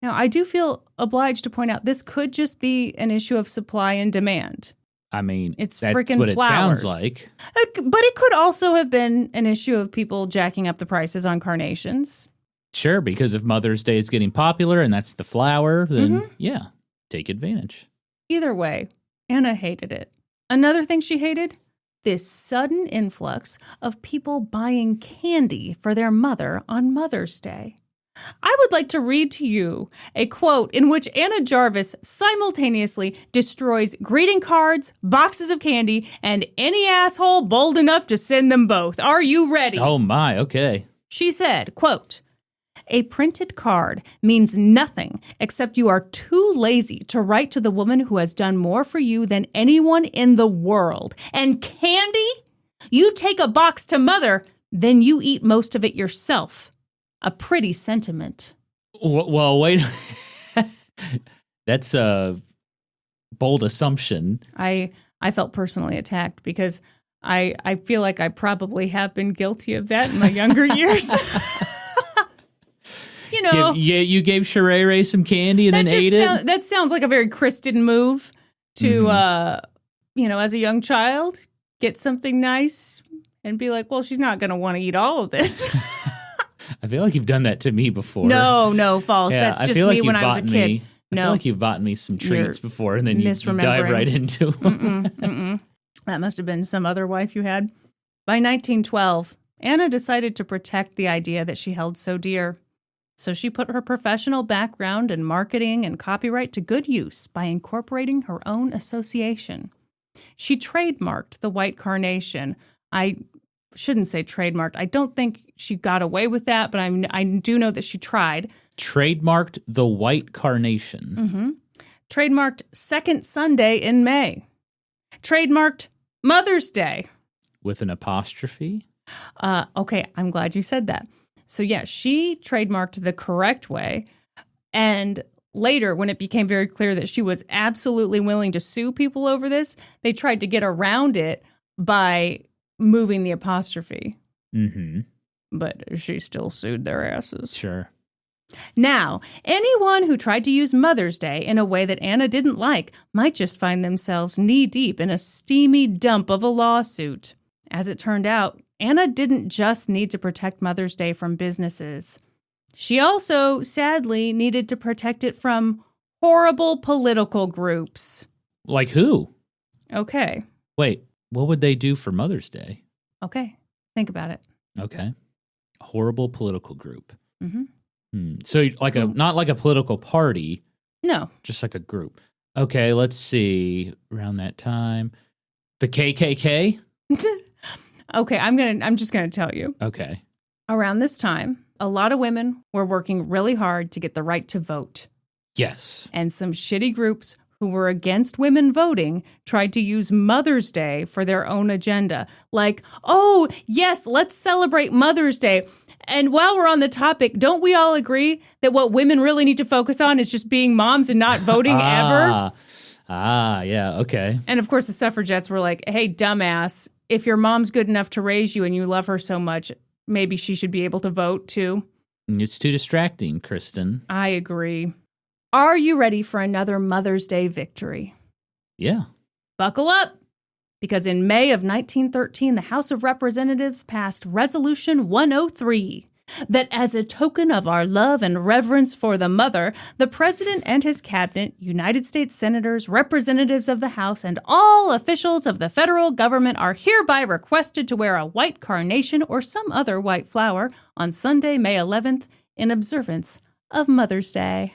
Now, I do feel obliged to point out this could just be an issue of supply and demand. I mean, It's that's freaking what flowers. it sounds like. But it could also have been an issue of people jacking up the prices on carnations. Sure, because if Mother's Day is getting popular and that's the flower, then yeah, take advantage. Either way, Anna hated it. Another thing she hated? This sudden influx of people buying candy for their mother on Mother's Day. I would like to read to you a quote in which Anna Jarvis simultaneously destroys greeting cards, boxes of candy, and any asshole bold enough to send them both. Are you ready? Oh my, okay. She said, quote, "A printed card means nothing except you are too lazy to write to the woman who has done more for you than anyone in the world. And candy? You take a box to Mother, then you eat most of it yourself. A pretty sentiment." Well, wait. That's a bold assumption. I felt personally attacked because I feel like I probably have been guilty of that in my younger years. You know, You gave Sherere some candy and then ate it? That sounds like a very Kristin move to, as a young child, get something nice and be like, well, she's not going to want to eat all of this. I feel like you've done that to me before. No, false. Yeah, That's just me when I was a kid. I feel like you've bought me some treats before and then you dive right into them. That must have been some other wife you had. By 1912, Anna decided to protect the idea that she held so dear. So she put her professional background in marketing and copyright to good use by incorporating her own association. She trademarked the white carnation. I shouldn't say trademarked. I don't think she got away with that, but I do know that she tried. Trademarked the white carnation. Trademarked Second Sunday in May. Trademarked Mother's Day. With an apostrophe? Okay, I'm glad you said that. So yeah, she trademarked the correct way. And later, when it became very clear that she was absolutely willing to sue people over this, they tried to get around it by moving the apostrophe. But she still sued their asses. Sure. Now, anyone who tried to use Mother's Day in a way that Anna didn't like might just find themselves knee-deep in a steamy dump of a lawsuit. As it turned out, Anna didn't just need to protect Mother's Day from businesses. She also, sadly, needed to protect it from horrible political groups. Like who? Okay. Wait, what would they do for Mother's Day? Okay. Think about it. Okay. A horrible political group. So not like a political party. No. Just like a group. Okay, let's see. Around that time. The KKK? Okay, I'm just gonna tell you. Okay. Around this time, a lot of women were working really hard to get the right to vote. Yes. And some shitty groups who were against women voting tried to use Mother's Day for their own agenda. Like, oh, yes, let's celebrate Mother's Day. And while we're on the topic, don't we all agree that what women really need to focus on is just being moms and not voting ever? Yeah, okay. And of course, the suffragettes were like, hey, dumbass, if your mom's good enough to raise you and you love her so much, maybe she should be able to vote too. It's too distracting, Kristin. I agree. Are you ready for another Mother's Day victory? Yeah. Buckle up, because in May of 1913, the House of Representatives passed Resolution 103, that as a token of our love and reverence for the mother, the president and his cabinet, United States senators, representatives of the House, and all officials of the federal government are hereby requested to wear a white carnation or some other white flower on Sunday, May 11th, in observance of Mother's Day.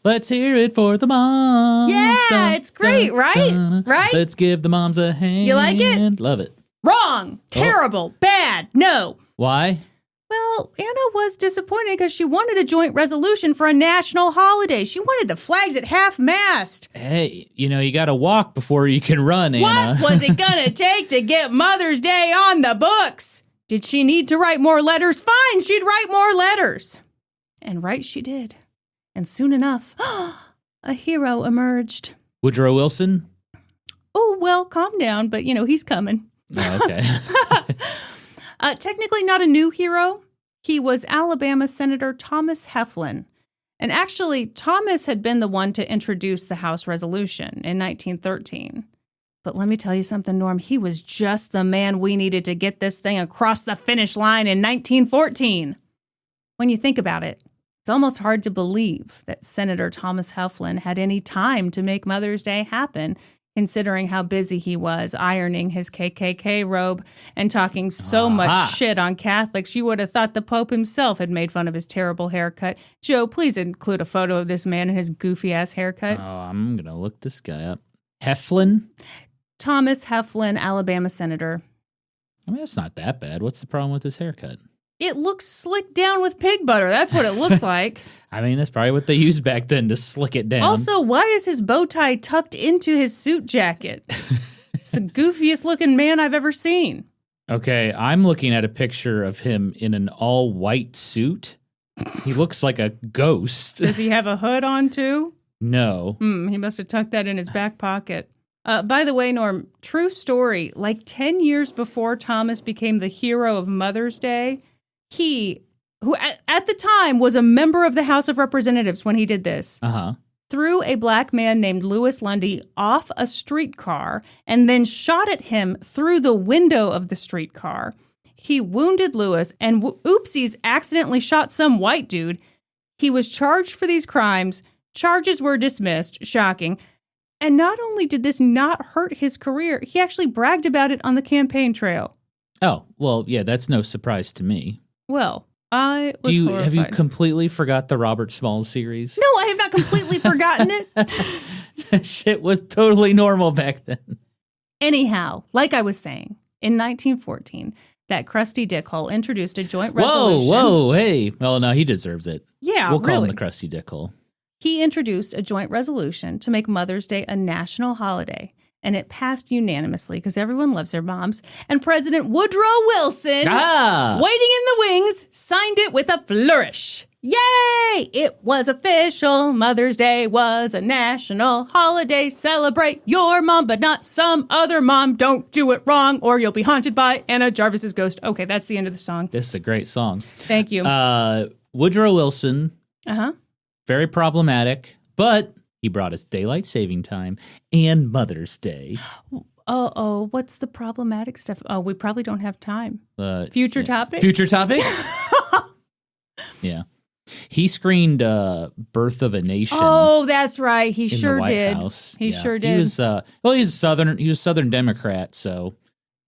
Let's hear it for the moms. Yeah, it's great, right? Right? Let's give the moms a hand. You like it? Love it. Wrong. Terrible. Bad. No. Why? Well, Anna was disappointed because she wanted a joint resolution for a national holiday. She wanted the flags at half-mast. Hey, you got to walk before you can run, Anna. What was it going to take to get Mother's Day on the books? Did she need to write more letters? Fine, she'd write more letters. And write she did. And soon enough, a hero emerged. Woodrow Wilson? Oh, well, calm down, but, he's coming. Oh, okay. Technically not a new hero. He was Alabama Senator Thomas Heflin. And actually, Thomas had been the one to introduce the House resolution in 1913. But let me tell you something, Norm. He was just the man we needed to get this thing across the finish line in 1914. When you think about it, it's almost hard to believe that Senator Thomas Heflin had any time to make Mother's Day happen, considering how busy he was ironing his KKK robe and talking so much shit on Catholics. You would have thought the Pope himself had made fun of his terrible haircut. Joe, please include a photo of this man and his goofy-ass haircut. Oh, I'm going to look this guy up. Heflin? Thomas Heflin, Alabama senator. I mean, that's not that bad. What's the problem with his haircut? It looks slicked down with pig butter. That's what it looks like. I mean, that's probably what they used back then to slick it down. Also, why is his bow tie tucked into his suit jacket? It's the goofiest looking man I've ever seen. Okay, I'm looking at a picture of him in an all-white suit. He looks like a ghost. Does he have a hood on, too? No. He must have tucked that in his back pocket. By the way, Norm, true story, like 10 years before Thomas became the hero of Mother's Day, he, who at the time was a member of the House of Representatives when he did this, threw a black man named Lewis Lundy off a streetcar and then shot at him through the window of the streetcar. He wounded Lewis and, oopsies, accidentally shot some white dude. He was charged for these crimes. Charges were dismissed. Shocking. And not only did this not hurt his career, he actually bragged about it on the campaign trail. Oh, well, yeah, that's no surprise to me. Well, I was horrified. Have you completely forgot the Robert Smalls series? No, I have not completely forgotten it. That shit was totally normal back then. Anyhow, like I was saying, in 1914, that crusty dickhole introduced a joint resolution. Whoa, hey. Well, no, he deserves it. Yeah, we'll call really. him the crusty dickhole. He introduced a joint resolution to make Mother's Day a national holiday, and it passed unanimously because everyone loves their moms. And President Woodrow Wilson, waiting in the wings, signed it with a flourish. Yay! It was official. Mother's Day was a national holiday. Celebrate your mom, but not some other mom. Don't do it wrong, or you'll be haunted by Anna Jarvis's ghost. Okay, that's the end of the song. This is a great song. Thank you. Woodrow Wilson. Uh-huh. Very problematic, but he brought us daylight saving time and Mother's Day. Oh, what's the problematic stuff? Oh, we probably don't have time. Future topic? Future topic? Yeah. He screened Birth of a Nation. Oh, that's right. He sure in the White did. House. He sure did. He was he's a Southern Democrat, so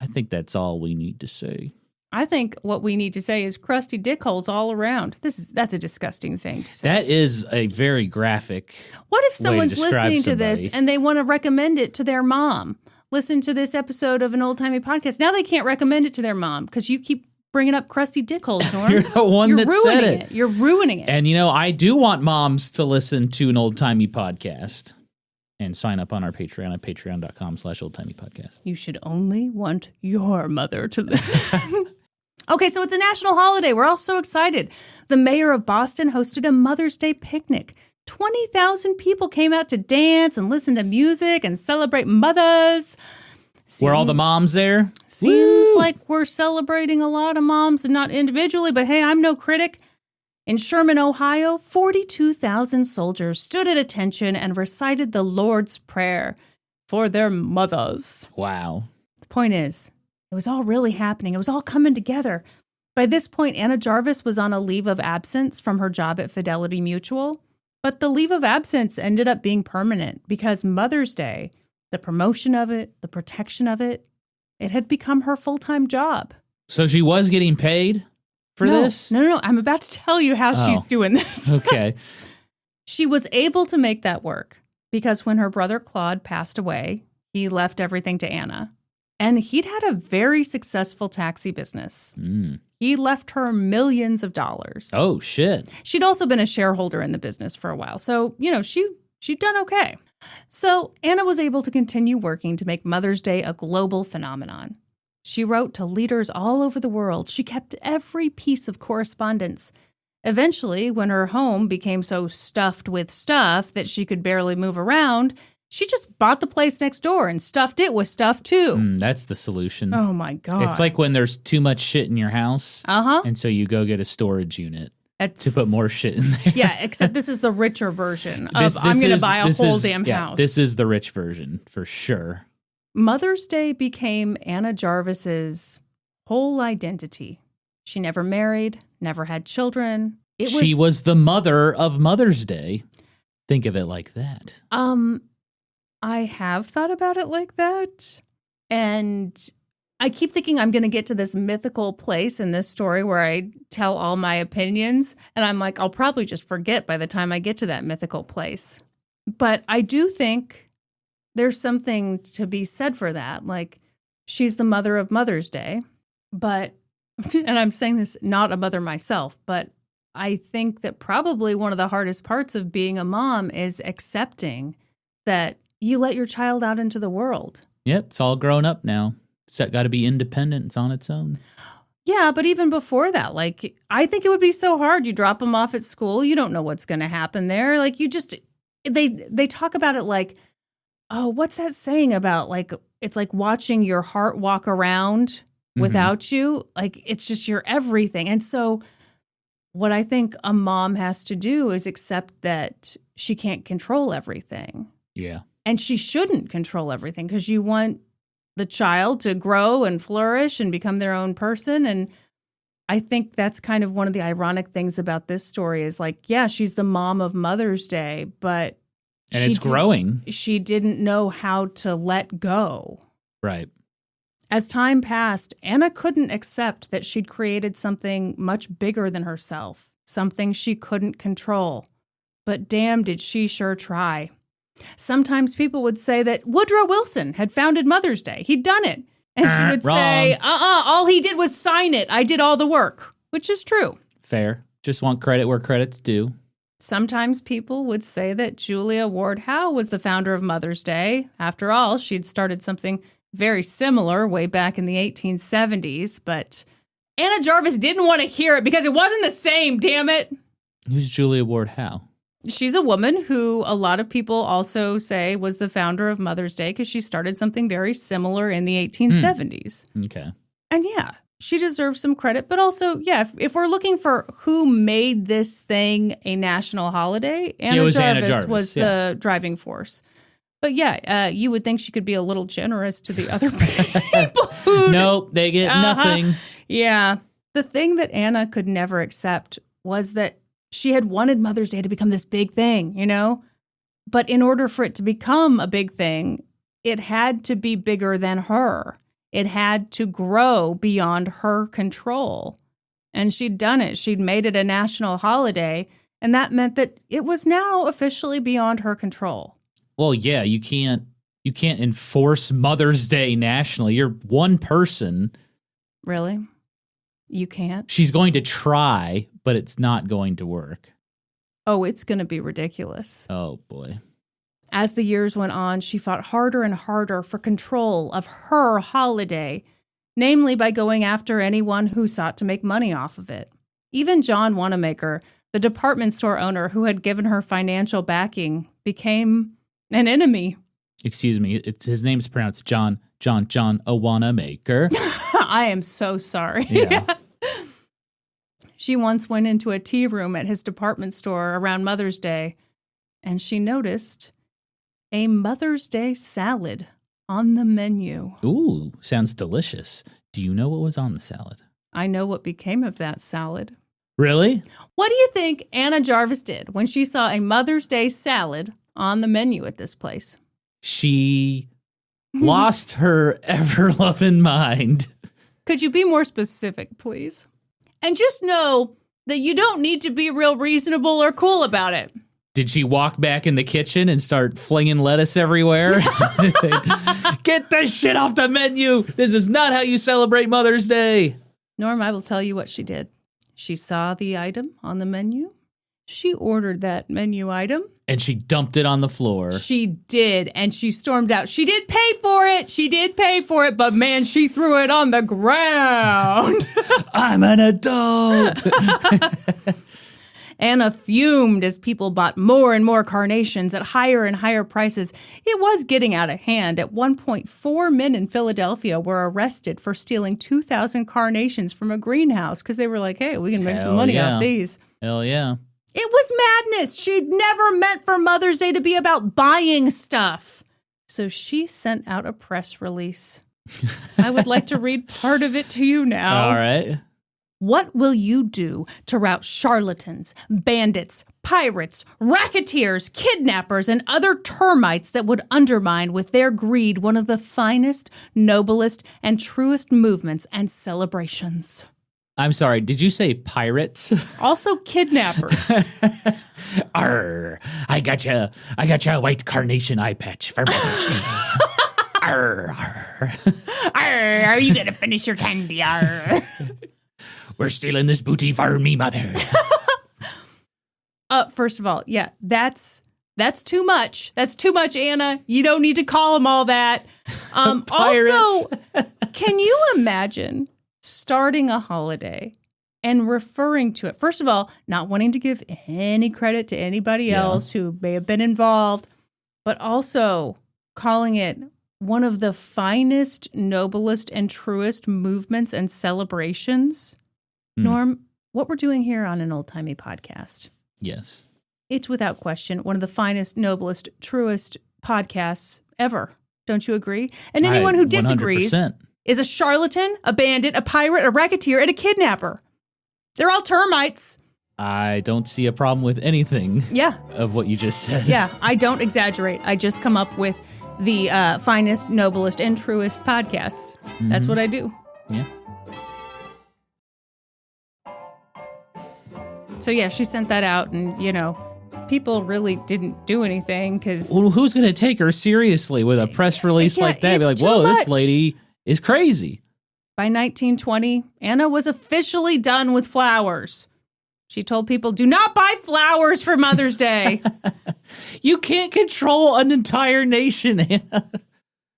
I think that's all we need to say. I think what we need to say is crusty dickholes all around. That's a disgusting thing to say. That is a very graphic. What if someone's listening to somebody. this and they want to recommend it to their mom? Listen to this episode of an old-timey podcast. Now they can't recommend it to their mom because you keep bringing up crusty dickholes, Norm. You're the one that said it. You're ruining it. And, I do want moms to listen to an old-timey podcast and sign up on our Patreon at patreon.com/oldtimeypodcast. You should only want your mother to listen. Okay, so it's a national holiday. We're all so excited. The mayor of Boston hosted a Mother's Day picnic. 20,000 people came out to dance and listen to music and celebrate mothers. Were all the moms there? Seems like we're celebrating a lot of moms, and not individually, but hey, I'm no critic. In Sherman, Ohio, 42,000 soldiers stood at attention and recited the Lord's Prayer for their mothers. Wow. The point is, it was all really happening. It was all coming together. By this point, Anna Jarvis was on a leave of absence from her job at Fidelity Mutual. But the leave of absence ended up being permanent because Mother's Day, the promotion of it, the protection of it, it had become her full-time job. So she was getting paid for this? No. I'm about to tell you how she's doing this. Okay. She was able to make that work because when her brother Claude passed away, he left everything to Anna. And he'd had a very successful taxi business. He left her millions of dollars. Oh, shit. She'd also been a shareholder in the business for a while. So, she'd done okay. So Anna was able to continue working to make Mother's Day a global phenomenon. She wrote to leaders all over the world. She kept every piece of correspondence. Eventually, when her home became so stuffed with stuff that she could barely move around, she just bought the place next door and stuffed it with stuff, too. That's the solution. Oh, my God. It's like when there's too much shit in your house. Uh-huh. And so you go get a storage unit. to put more shit in there. Yeah, except this is the richer version of I'm going to buy a whole damn house. This is the rich version for sure. Mother's Day became Anna Jarvis's whole identity. She never married, never had children. She was the mother of Mother's Day. Think of it like that. I have thought about it like that. And I keep thinking I'm going to get to this mythical place in this story where I tell all my opinions. And I'm like, I'll probably just forget by the time I get to that mythical place. But I do think there's something to be said for that. Like, she's the mother of Mother's Day. But, and I'm saying this not a mother myself, but I think that probably one of the hardest parts of being a mom is accepting that you let your child out into the world. Yep, it's all grown up now. It's got to be independent. It's on its own. Yeah, but even before that, like, I think it would be so hard. You drop them off at school. You don't know what's going to happen there. Like, you just, they talk about it like, oh, what's that saying about, like, it's like watching your heart walk around without you. Like, it's just your everything. And so what I think a mom has to do is accept that she can't control everything. Yeah. And she shouldn't control everything because you want the child to grow and flourish and become their own person. And I think that's kind of one of the ironic things about this story is like, yeah, she's the mom of Mother's Day, but it's growing. She didn't know how to let go. Right. As time passed, Anna couldn't accept that she'd created something much bigger than herself, something she couldn't control. But damn, did she sure try. Sometimes people would say that Woodrow Wilson had founded Mother's Day. He'd done it. And she would say, all he did was sign it. I did all the work, which is true. Fair. Just want credit where credit's due. Sometimes people would say that Julia Ward Howe was the founder of Mother's Day. After all, she'd started something very similar way back in the 1870s. But Anna Jarvis didn't want to hear it because it wasn't the same, damn it. Who's Julia Ward Howe? She's a woman who a lot of people also say was the founder of Mother's Day because she started something very similar in the 1870s. Okay. And yeah, she deserves some credit. But also, yeah, if we're looking for who made this thing a national holiday, Anna Jarvis was the driving force. But yeah, you would think she could be a little generous to the other people. Nope, they get nothing. Yeah. The thing that Anna could never accept was that she had wanted Mother's Day to become this big thing, you know? But in order for it to become a big thing, it had to be bigger than her. It had to grow beyond her control. And she'd done it. She'd made it a national holiday. And that meant that it was now officially beyond her control. Well, yeah, you can't enforce Mother's Day nationally. You're one person. Really? You can't? She's going to try, but it's not going to work. Oh, it's going to be ridiculous. Oh, boy. As the years went on, she fought harder and harder for control of her holiday, namely by going after anyone who sought to make money off of it. Even John Wanamaker, the department store owner who had given her financial backing, became an enemy. Excuse me, his name's pronounced John Wanamaker. I am so sorry. Yeah. She once went into a tea room at his department store around Mother's Day, and she noticed a Mother's Day salad on the menu. Ooh, sounds delicious. Do you know what was on the salad? I know what became of that salad. Really? What do you think Anna Jarvis did when she saw a Mother's Day salad on the menu at this place? She lost her ever-loving mind. Could you be more specific, please? And just know that you don't need to be real reasonable or cool about it. Did she walk back in the kitchen and start flinging lettuce everywhere? Get this shit off the menu. This is not how you celebrate Mother's Day. Norm, I will tell you what she did. She saw the item on the menu. She ordered that menu item. And she dumped it on the floor. She did, and she stormed out. She did pay for it. She did pay for it, but man, she threw it on the ground. I'm an adult. Anna fumed as people bought more and more carnations at higher and higher prices. It was getting out of hand. At one point, 4 men in Philadelphia were arrested for stealing 2,000 carnations from a greenhouse because they were like, hey, we can make some money off these. Hell yeah. It was madness. She'd never meant for Mother's Day to be about buying stuff. So she sent out a press release. I would like to read part of it to you now. All right. What will you do to rout charlatans, bandits, pirates, racketeers, kidnappers, and other termites that would undermine with their greed one of the finest, noblest, and truest movements and celebrations? I'm sorry, did you say pirates? Also kidnappers. Arr, I got you a white carnation eye patch for Mother's Day. Arr, arr. Arr, are you going to finish your candy? Arr. We're stealing this booty for me, mother. First of all, yeah, that's too much. That's too much, Anna. You don't need to call them all that. Also, can you imagine starting a holiday and referring to it? First of all, not wanting to give any credit to anybody else who may have been involved, but also calling it one of the finest, noblest, and truest movements and celebrations. Norm, what we're doing here on an old-timey podcast. Yes. It's without question one of the finest, noblest, truest podcasts ever. Don't you agree? And anyone who disagrees 100%. is a charlatan, a bandit, a pirate, a racketeer, and a kidnapper. They're all termites. I don't see a problem with anything of what you just said. Yeah, I don't exaggerate. I just come up with the finest, noblest, and truest podcasts. That's what I do. Yeah. So, yeah, she sent that out, and, people really didn't do anything because... Well, who's going to take her seriously with a press release like that? Be like, whoa, this lady is crazy. By 1920, Anna was officially done with flowers. She told people, do not buy flowers for Mother's Day. You can't control an entire nation, Anna.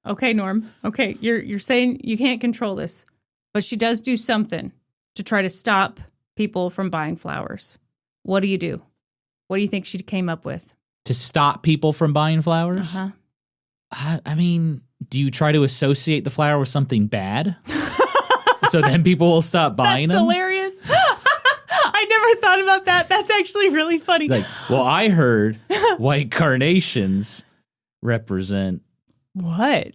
Okay, Norm. Okay, you're saying you can't control this. But she does do something to try to stop people from buying flowers. What do you do? What do you think she came up with? To stop people from buying flowers? Uh-huh. I mean, do you try to associate the flower with something bad? So then people will stop buying them? That's hilarious. I never thought about that. That's actually really funny. Like, well, I heard white carnations represent... What?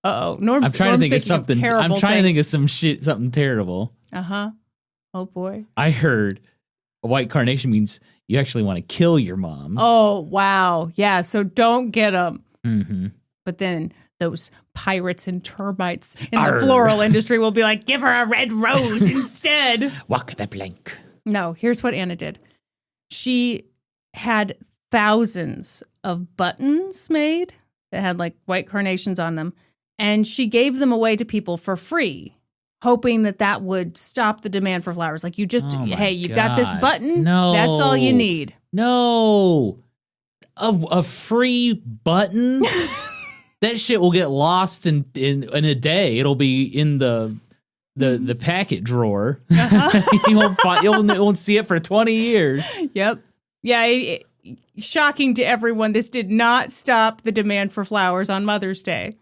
Uh-oh. Norm's I'm trying to think of something. I'm trying to think of something terrible. Uh-huh. Oh, boy. I heard a white carnation means you actually want to kill your mom. Oh, wow. Yeah, so don't get them. Mm-hmm. But then those pirates and termites in the floral industry will be like, give her a red rose instead. Walk the plank. No, here's what Anna did. She had thousands of buttons made that had like white carnations on them, and she gave them away to people for free, hoping that would stop the demand for flowers. Like, you just, hey, you've got this button. No. That's all you need. No. A free button? That shit will get lost in a day. It'll be in the packet drawer. Uh-huh. you won't see it for 20 years. Yep. Yeah, shocking to everyone. This did not stop the demand for flowers on Mother's Day.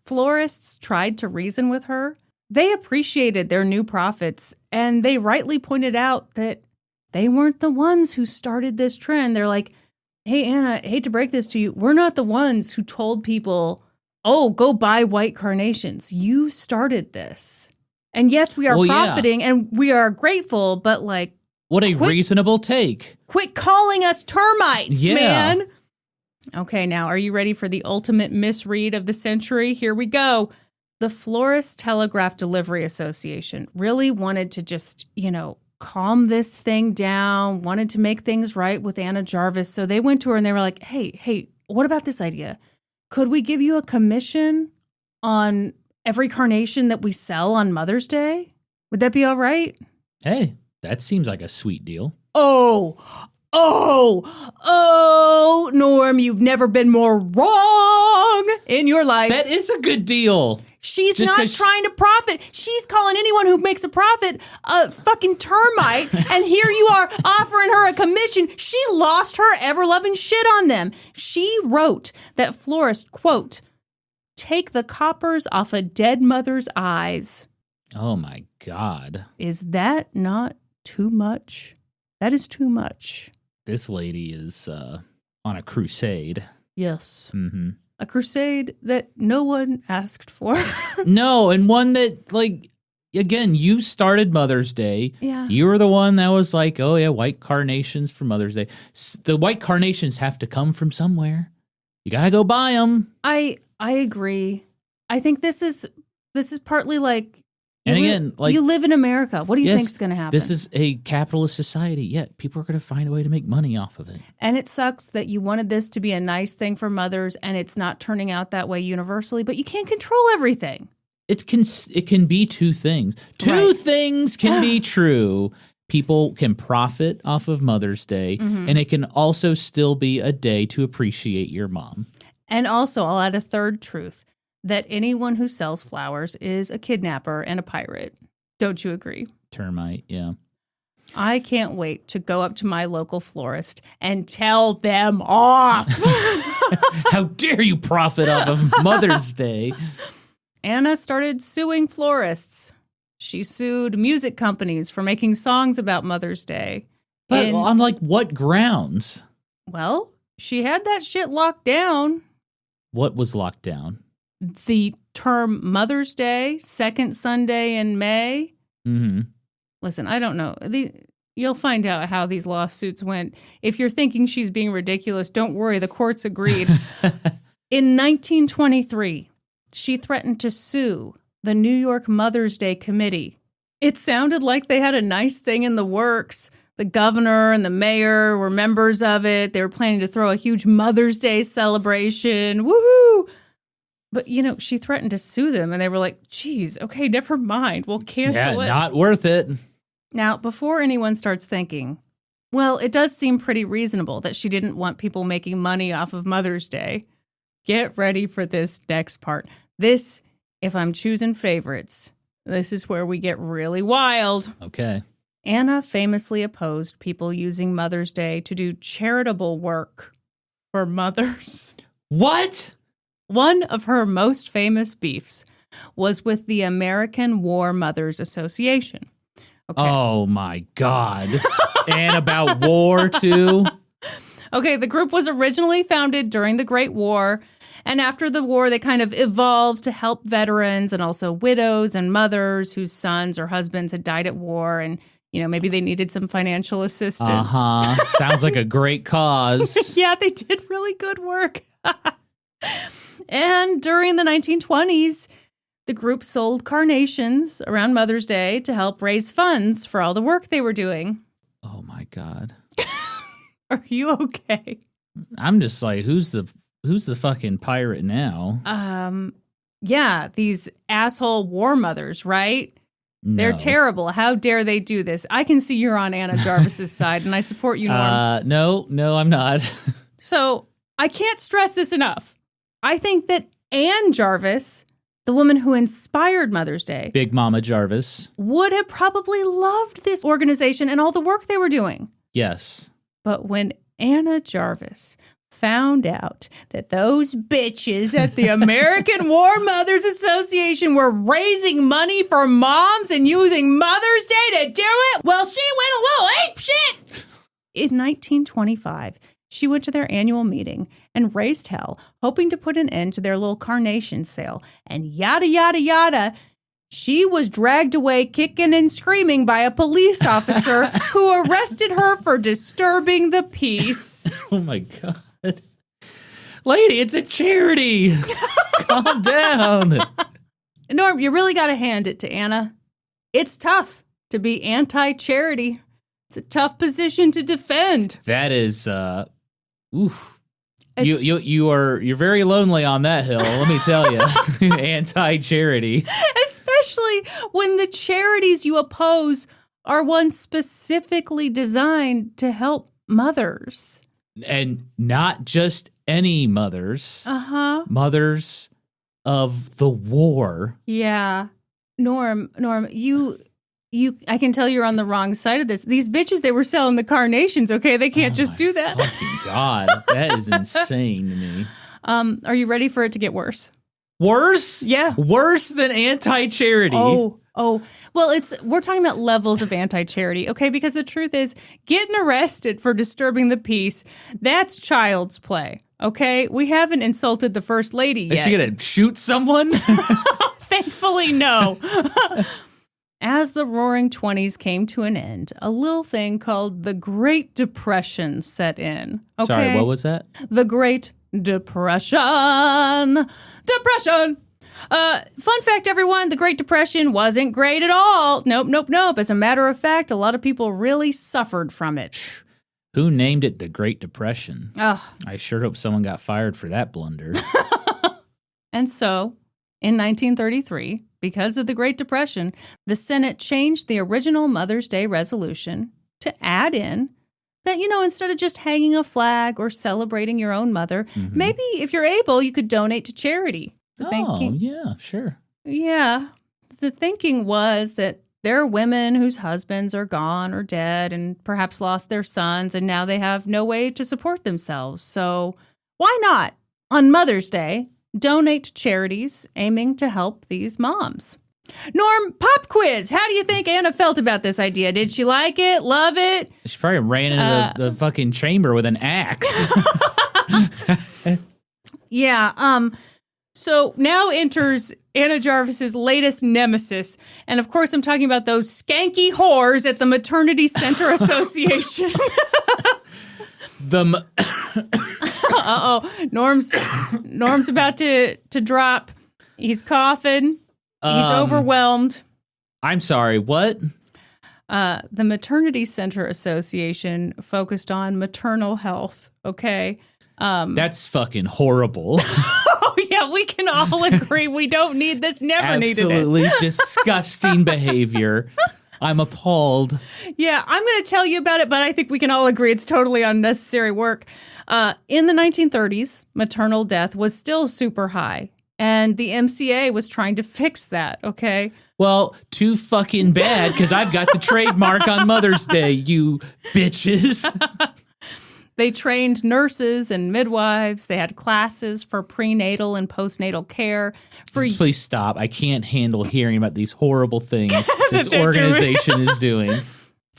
Florists tried to reason with her. They appreciated their new profits, and they rightly pointed out that they weren't the ones who started this trend. They're like, hey, Anna, I hate to break this to you. We're not the ones who told people, oh, go buy white carnations. You started this. And yes, we are profiting and we are grateful, but like, what a reasonable take. Quit calling us termites, Yeah. man. Okay, now, are you ready for the ultimate misread of the century? Here we go. The Florist Telegraph Delivery Association really wanted to just, calm this thing down, wanted to make things right with Anna Jarvis. So they went to her and they were like, hey, what about this idea? Could we give you a commission on every carnation that we sell on Mother's Day? Would that be all right? Hey, that seems like a sweet deal. Oh, Norm, you've never been more wrong in your life. That is a good deal. She's not trying to profit. She's calling anyone who makes a profit a fucking termite. And here you are offering her a commission. She lost her ever-loving shit on them. She wrote that florists, quote, take the coppers off a dead mother's eyes. Oh, my God. Is that not too much? That is too much. This lady is on a crusade. Yes. Mm-hmm. A crusade that no one asked for. No, and one that, like, again, you started Mother's Day. Yeah. You were the one that was like, oh, yeah, white carnations for Mother's Day. The white carnations have to come from somewhere. You got to go buy them. I agree. I think this is partly like, And again, like, you live in America. What do you yes, think is going to happen? This is a capitalist society, yet people are going to find a way to make money off of it. And it sucks that you wanted this to be a nice thing for mothers, and it's not turning out that way universally, but you can't control everything. It can be two things. Two Right. things can be true. People can profit off of Mother's Day, and it can also still be a day to appreciate your mom. And also, I'll add a third truth, that anyone who sells flowers is a kidnapper and a pirate. Don't you agree? Termite, yeah. I can't wait to go up to my local florist and tell them off. How dare you profit off of Mother's Day? Anna started suing florists. She sued music companies for making songs about Mother's Day. But And- on, like, what grounds? Well, she had that shit locked down. What was locked down? The term Mother's Day, second Sunday in May. Mm-hmm. Listen, I don't know. You'll find out how these lawsuits went. If you're thinking she's being ridiculous, don't worry. The courts agreed. In 1923, she threatened to sue the New York Mother's Day Committee. It sounded like they had a nice thing in the works. The governor and the mayor were members of it. They were planning to throw a huge Mother's Day celebration. Woohoo! But, she threatened to sue them, and they were like, geez, okay, never mind. We'll cancel it. Not worth it. Now, before anyone starts thinking, well, it does seem pretty reasonable that she didn't want people making money off of Mother's Day. Get ready for this next part. This, if I'm choosing favorites, this is where we get really wild. Okay. Anna famously opposed people using Mother's Day to do charitable work for mothers. What? One of her most famous beefs was with the American War Mothers Association. Okay. Oh, my God. And about war, too? Okay, the group was originally founded during the Great War, and after the war, they kind of evolved to help veterans and also widows and mothers whose sons or husbands had died at war, and, maybe they needed some financial assistance. Uh-huh. Sounds like a great cause. Yeah, they did really good work. And during the 1920s, the group sold carnations around Mother's Day to help raise funds for all the work they were doing. Oh, my God. Are you okay? I'm just like, who's the fucking pirate now? Yeah, these asshole war mothers, right? No. They're terrible. How dare they do this? I can see you're on Anna Jarvis's side, and I support you, Norm. No, I'm not. So I can't stress this enough. I think that Ann Jarvis, the woman who inspired Mother's Day, Big Mama Jarvis. would have probably loved this organization and all the work they were doing. Yes. But when Anna Jarvis found out that those bitches at the American War Mothers Association were raising money for moms and using Mother's Day to do it, well, she went a little apeshit. In 1925, she went to their annual meeting and raised hell, hoping to put an end to their little carnation sale. And yada, yada, yada, she was dragged away kicking and screaming by a police officer who arrested her for disturbing the peace. Oh, my God. Lady, it's a charity. Calm down. Norm, you really got to hand it to Anna. It's tough to be anti-charity. It's a tough position to defend. That is, oof. You're very lonely on that hill, let me tell you. Anti-charity. Especially when the charities you oppose are ones specifically designed to help mothers. And not just any mothers. Uh-huh. Mothers of the war. Yeah. Norm, you I can tell you're on the wrong side of this. These bitches, they were selling the carnations, okay? They can't just do that. Fucking God. That is insane to me. Are you ready for it to get worse? Worse? Yeah. Worse than anti-charity. Oh, Oh, well, we're talking about levels of anti-charity, okay? Because the truth is, getting arrested for disturbing the peace, that's child's play, okay? We haven't insulted the First Lady yet. Is she going to shoot someone? Thankfully, no. As the Roaring Twenties came to an end, a little thing called the Great Depression set in. Okay? Sorry, what was that? The Great Depression. Fun fact, everyone, the Great Depression wasn't great at all. Nope. As a matter of fact, a lot of people really suffered from it. Who named it the Great Depression? Ugh. I sure hope someone got fired for that blunder. And so, in 1933, because of the Great Depression, the Senate changed the original Mother's Day resolution to add in that, instead of just hanging a flag or celebrating your own mother, maybe if you're able, you could donate to charity. Yeah, sure. Yeah. The thinking was that there are women whose husbands are gone or dead and perhaps lost their sons, and now they have no way to support themselves. So why not, on Mother's Day, donate to charities aiming to help these moms? Norm, pop quiz. How do you think Anna felt about this idea? Did she like it? Love it? She probably ran into the fucking chamber with an axe. Yeah. So now enters Anna Jarvis's latest nemesis. And of course, I'm talking about those skanky whores at the Maternity Center Association. Uh-oh. Norm's about to drop. He's coughing. He's overwhelmed. I'm sorry, what? The Maternity Center Association focused on maternal health, okay? That's fucking horrible. Oh, yeah, we can all agree we don't need this, never needed it. Absolutely disgusting behavior. I'm appalled. Yeah, I'm going to tell you about it, but I think we can all agree it's totally unnecessary work. In the 1930s, maternal death was still super high, and the MCA was trying to fix that, okay? Well, too fucking bad, because I've got the trademark on Mother's Day, you bitches. They trained nurses and midwives. They had classes for prenatal and postnatal care. Please stop. I can't handle hearing about these horrible things this organization is doing.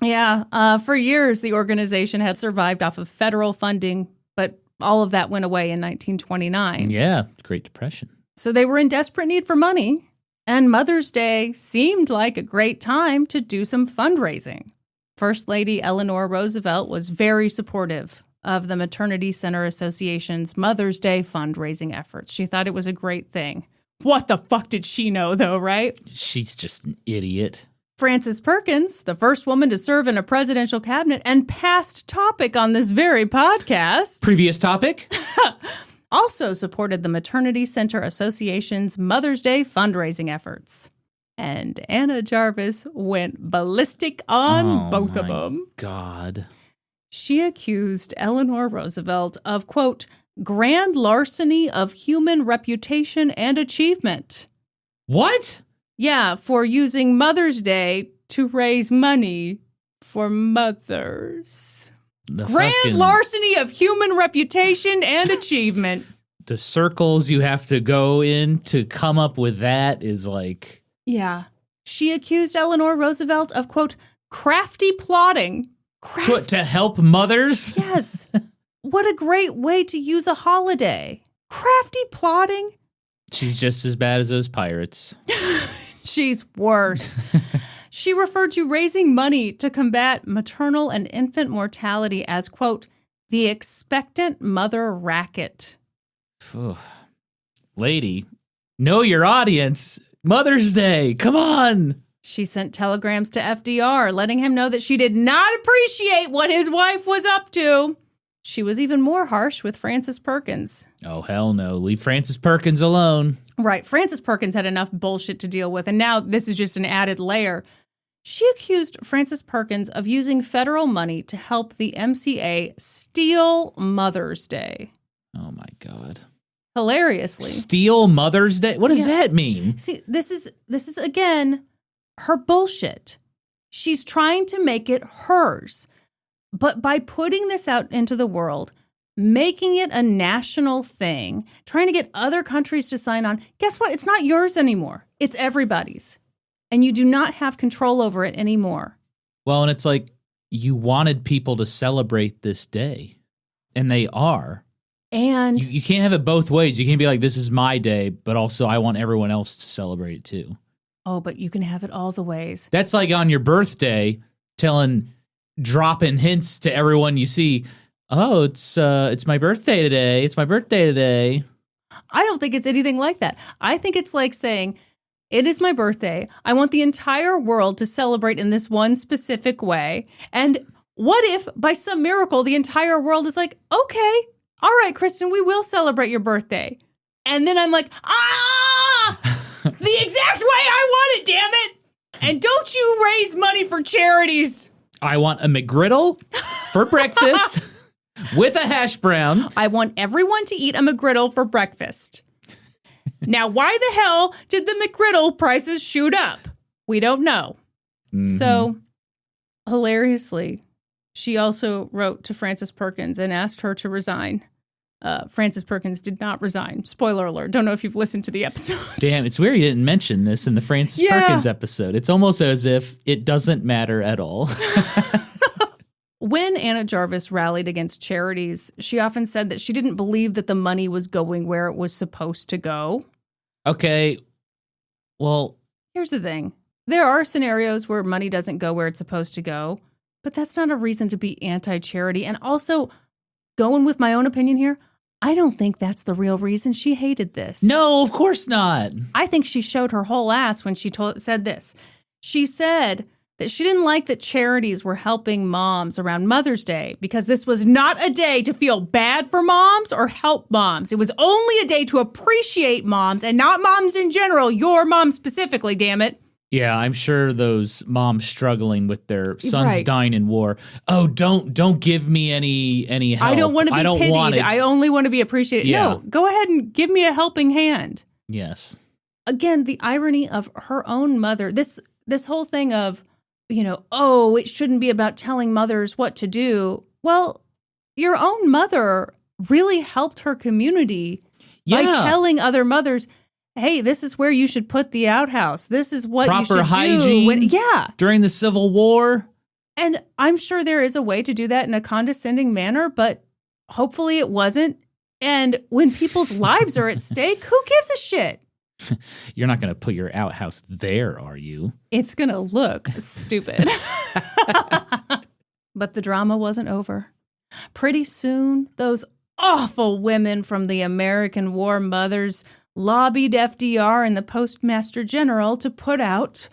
Yeah. For years, the organization had survived off of federal funding, but all of that went away in 1929. Yeah, Great Depression. So they were in desperate need for money, and Mother's Day seemed like a great time to do some fundraising. First Lady Eleanor Roosevelt was very supportive of the Maternity Center Association's Mother's Day fundraising efforts. She thought it was a great thing. What the fuck did she know, though, right? She's just an idiot. Frances Perkins, the first woman to serve in a presidential cabinet and past topic on this very podcast. Previous topic? Also supported the Maternity Center Association's Mother's Day fundraising efforts. And Anna Jarvis went ballistic on both of them. God. She accused Eleanor Roosevelt of, quote, grand larceny of human reputation and achievement. What? Yeah, for using Mother's Day to raise money for mothers. Grand larceny of human reputation and achievement. The circles you have to go in to come up with that is like... Yeah. She accused Eleanor Roosevelt of, quote, crafty plotting. To help mothers? Yes. What a great way to use a holiday. Crafty plotting. She's just as bad as those pirates. She's worse. She referred to raising money to combat maternal and infant mortality as, quote, the expectant mother racket. Lady, know your audience. Mother's Day, come on. She sent telegrams to FDR, letting him know that she did not appreciate what his wife was up to. She was even more harsh with Frances Perkins. Oh, hell no. Leave Frances Perkins alone. Right. Frances Perkins had enough bullshit to deal with, and now this is just an added layer. She accused Frances Perkins of using federal money to help the MCA steal Mother's Day. Oh, my God. Hilariously. Steal Mother's Day? What does that mean? See, this is again, her bullshit. She's trying to make it hers. But by putting this out into the world, making it a national thing, trying to get other countries to sign on, guess what? It's not yours anymore. It's everybody's. and you do not have control over it anymore. Well, and it's like you wanted people to celebrate this day, and they are. And you can't have it both ways. You can't be like, this is my day, but also I want everyone else to celebrate it too. oh, but you can have it all the ways. That's like on your birthday, dropping hints to everyone you see. Oh, it's my birthday today. It's my birthday today. I don't think it's anything like that. I think it's like saying, it is my birthday. I want the entire world to celebrate in this one specific way. And what if, by some miracle, the entire world is like, okay, all right, Kristin, we will celebrate your birthday. And then I'm like, the exact way I want it, damn it. And don't you raise money for charities. I want a McGriddle for breakfast with a hash brown. I want everyone to eat a McGriddle for breakfast. Now, why the hell did the McGriddle prices shoot up? We don't know. Mm-hmm. So, hilariously, she also wrote to Frances Perkins and asked her to resign. Frances Perkins did not resign. Spoiler alert. Don't know if you've listened to the episode. Damn, it's weird you didn't mention this in the Frances Perkins episode. It's almost as if it doesn't matter at all. When Anna Jarvis rallied against charities, she often said that she didn't believe that the money was going where it was supposed to go. Okay, well... Here's the thing. There are scenarios where money doesn't go where it's supposed to go, but that's not a reason to be anti-charity. And also, going with my own opinion here, I don't think that's the real reason she hated this. No, of course not. I think she showed her whole ass when she said this. She said that she didn't like that charities were helping moms around Mother's Day because this was not a day to feel bad for moms or help moms. It was only a day to appreciate moms and not moms in general, your mom specifically, damn it. Yeah, I'm sure those moms struggling with their sons dying in war. Oh, don't give me any help. I don't want to be pitied. I only want to be appreciated. Yeah. No, go ahead and give me a helping hand. Yes. Again, the irony of her own mother, this whole thing of, oh, it shouldn't be about telling mothers what to do. Well, your own mother really helped her community by telling other mothers, hey, this is where you should put the outhouse. This is what you should do. Proper hygiene during the Civil War. And I'm sure there is a way to do that in a condescending manner, but hopefully it wasn't. And when people's lives are at stake, who gives a shit? You're not going to put your outhouse there, are you? It's going to look stupid. But the drama wasn't over. Pretty soon, those awful women from the American War Mothers lobbied FDR and the Postmaster General to put out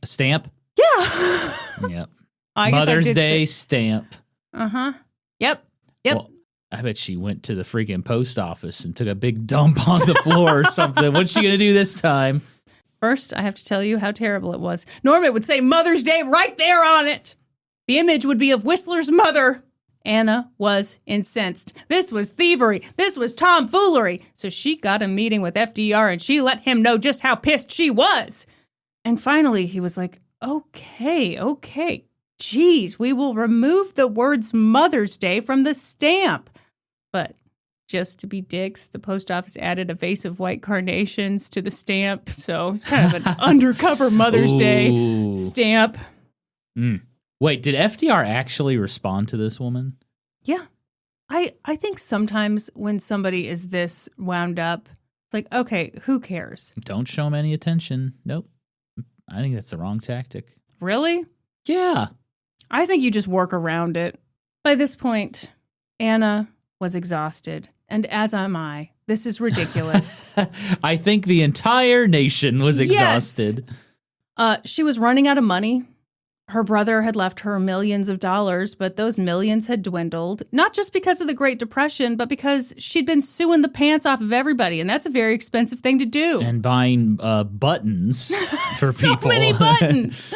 a stamp? Yeah. Yep. Mother's Day stamp. Uh-huh. Yep. Well, I bet she went to the freaking post office and took a big dump on the floor or something. What's she going to do this time? First, I have to tell you how terrible it was. Norman would say Mother's Day right there on it. The image would be of Whistler's mother. Anna was incensed. This was thievery. This was tomfoolery. So she got a meeting with FDR and she let him know just how pissed she was. And finally, he was like, okay. Geez, we will remove the words Mother's Day from the stamp. But just to be dicks, the post office added a vase of white carnations to the stamp. So it's kind of an undercover Mother's Day stamp. Wait, did FDR actually respond to this woman? Yeah. I think sometimes when somebody is this wound up, it's like, okay, who cares? Don't show them any attention. Nope. I think that's the wrong tactic. Really? Yeah. I think you just work around it. By this point, Anna was exhausted, and as am I. This is ridiculous. I think the entire nation was exhausted. She was running out of money. Her brother had left her millions of dollars, but those millions had dwindled, not just because of the Great Depression, but because she'd been suing the pants off of everybody, and that's a very expensive thing to do. And buying buttons for so people. So many buttons.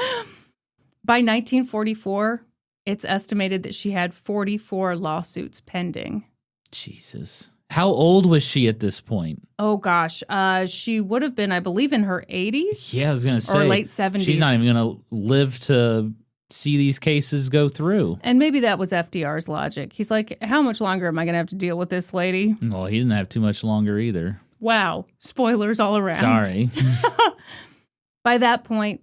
By 1944, it's estimated that she had 44 lawsuits pending. Jesus. How old was she at this point? Oh, gosh. She would have been, I believe, in her 80s. Yeah, I was going to say. Or late 70s. She's not even going to live to see these cases go through. And maybe that was FDR's logic. He's like, how much longer am I going to have to deal with this lady? Well, he didn't have too much longer either. Wow. Spoilers all around. Sorry. By that point,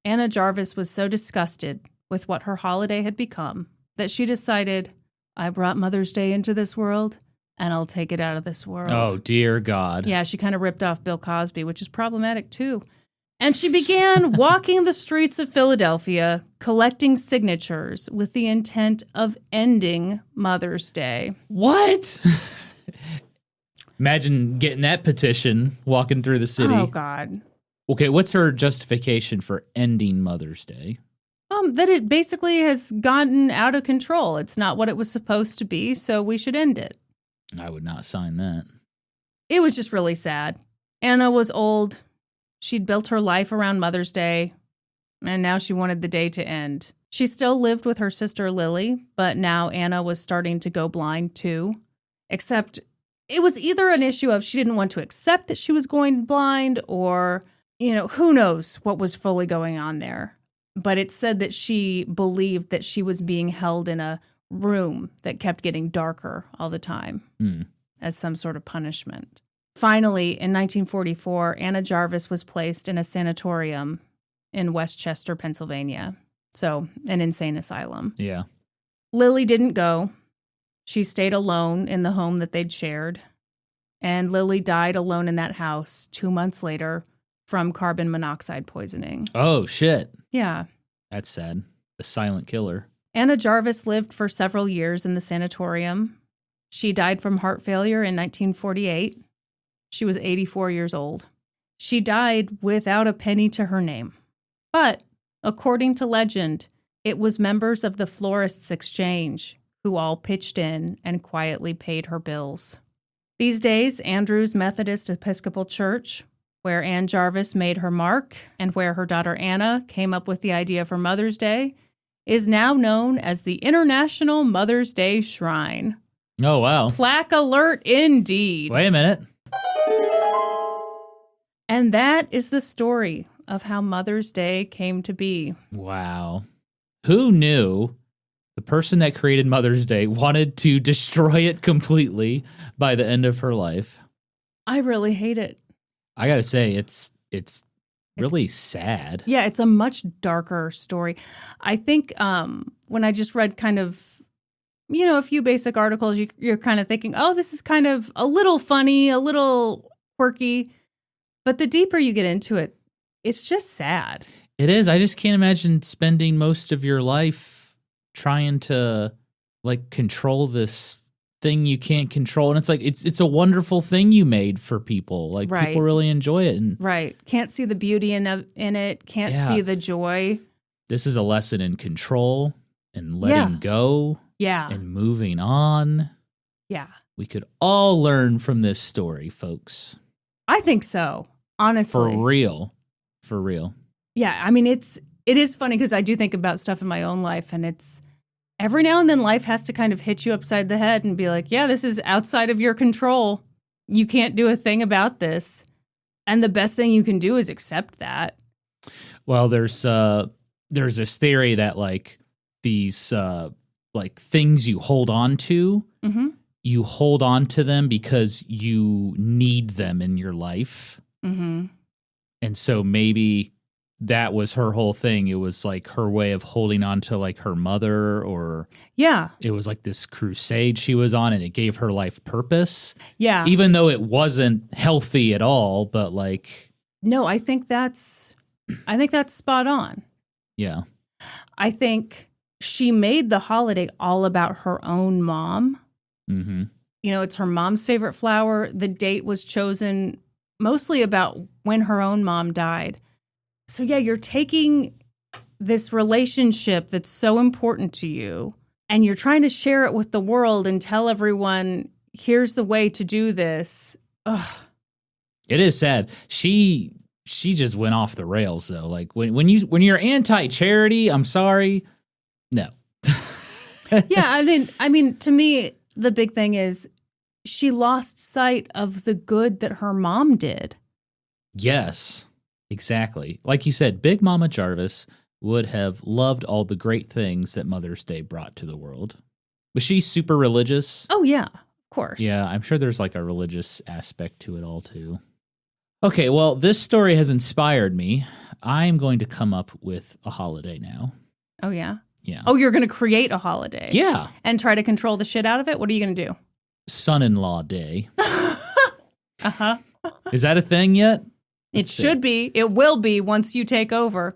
Anna Jarvis was so disgusted with what her holiday had become that she decided, I brought Mother's Day into this world, and I'll take it out of this world. Oh, dear God. Yeah, she kind of ripped off Bill Cosby, which is problematic too. And she began walking the streets of Philadelphia, collecting signatures with the intent of ending Mother's Day. What? Imagine getting that petition, walking through the city. Oh, God. Okay, what's her justification for ending Mother's Day? That it basically has gotten out of control. It's not what it was supposed to be, so we should end it. I would not sign that. It was just really sad. Anna was old. She'd built her life around Mother's Day, and now she wanted the day to end. She still lived with her sister Lily, but now Anna was starting to go blind too. Except it was either an issue of she didn't want to accept that she was going blind, or, who knows what was fully going on there. But it said that she believed that she was being held in a room that kept getting darker all the time as some sort of punishment. Finally, in 1944, Anna Jarvis was placed in a sanatorium in Westchester, Pennsylvania. So, an insane asylum. Yeah. Lily didn't go. She stayed alone in the home that they'd shared. And Lily died alone in that house 2 months later from carbon monoxide poisoning. Oh, shit. Yeah. That's sad. The silent killer. Anna Jarvis lived for several years in the sanatorium. She died from heart failure in 1948. She was 84 years old. She died without a penny to her name. But, according to legend, it was members of the Florists Exchange who all pitched in and quietly paid her bills. These days, Andrews Methodist Episcopal Church, where Ann Jarvis made her mark and where her daughter Anna came up with the idea for Mother's Day, is now known as the International Mother's Day Shrine. Oh, wow. Plaque alert indeed. Wait a minute. And that is the story of how Mother's Day came to be. Wow. Who knew the person that created Mother's Day wanted to destroy it completely by the end of her life? I really hate it. I gotta say, it's really sad. Yeah, it's a much darker story. I think when I just read kind of, a few basic articles, you're kind of thinking, oh, this is kind of a little funny, a little quirky. But the deeper you get into it, it's just sad. It is. I just can't imagine spending most of your life trying to control this thing you can't control. And it's a wonderful thing you made for people. Right. People really enjoy it. And right. Can't see the beauty in it. Can't see the joy. This is a lesson in control and letting go. Yeah. And moving on. Yeah. We could all learn from this story, folks. I think so. Honestly. For real. Yeah. I mean, it is funny because I do think about stuff in my own life, and it's every now and then life has to kind of hit you upside the head and be like, yeah, this is outside of your control. You can't do a thing about this. And the best thing you can do is accept that. Well, there's this theory that these things you hold on to, you hold on to them because you need them in your life. Mm-hmm. And so maybe that was her whole thing. It was her way of holding on to her mother, or it was this crusade she was on, and it gave her life purpose. Yeah. Even though it wasn't healthy at all, but no, I think that's spot on. Yeah. I think she made the holiday all about her own mom. Mm-hmm. It's her mom's favorite flower. The date was chosen mostly about when her own mom died. So yeah, you're taking this relationship that's so important to you, and you're trying to share it with the world and tell everyone, here's the way to do this. Ugh. It is sad. She just went off the rails though. When you're anti-charity, I'm sorry. No. Yeah, I mean, to me, the big thing is she lost sight of the good that her mom did. Yes, exactly. Like you said, Big Mama Jarvis would have loved all the great things that Mother's Day brought to the world. Was she super religious? Oh, yeah, of course. Yeah, I'm sure there's a religious aspect to it all, too. Okay, well, this story has inspired me. I'm going to come up with a holiday now. Oh, yeah? Yeah. Oh, you're going to create a holiday? Yeah. And try to control the shit out of it? What are you going to do? Son-in-law Day. Uh-huh. Is that a thing yet? It should be. It will be once you take over.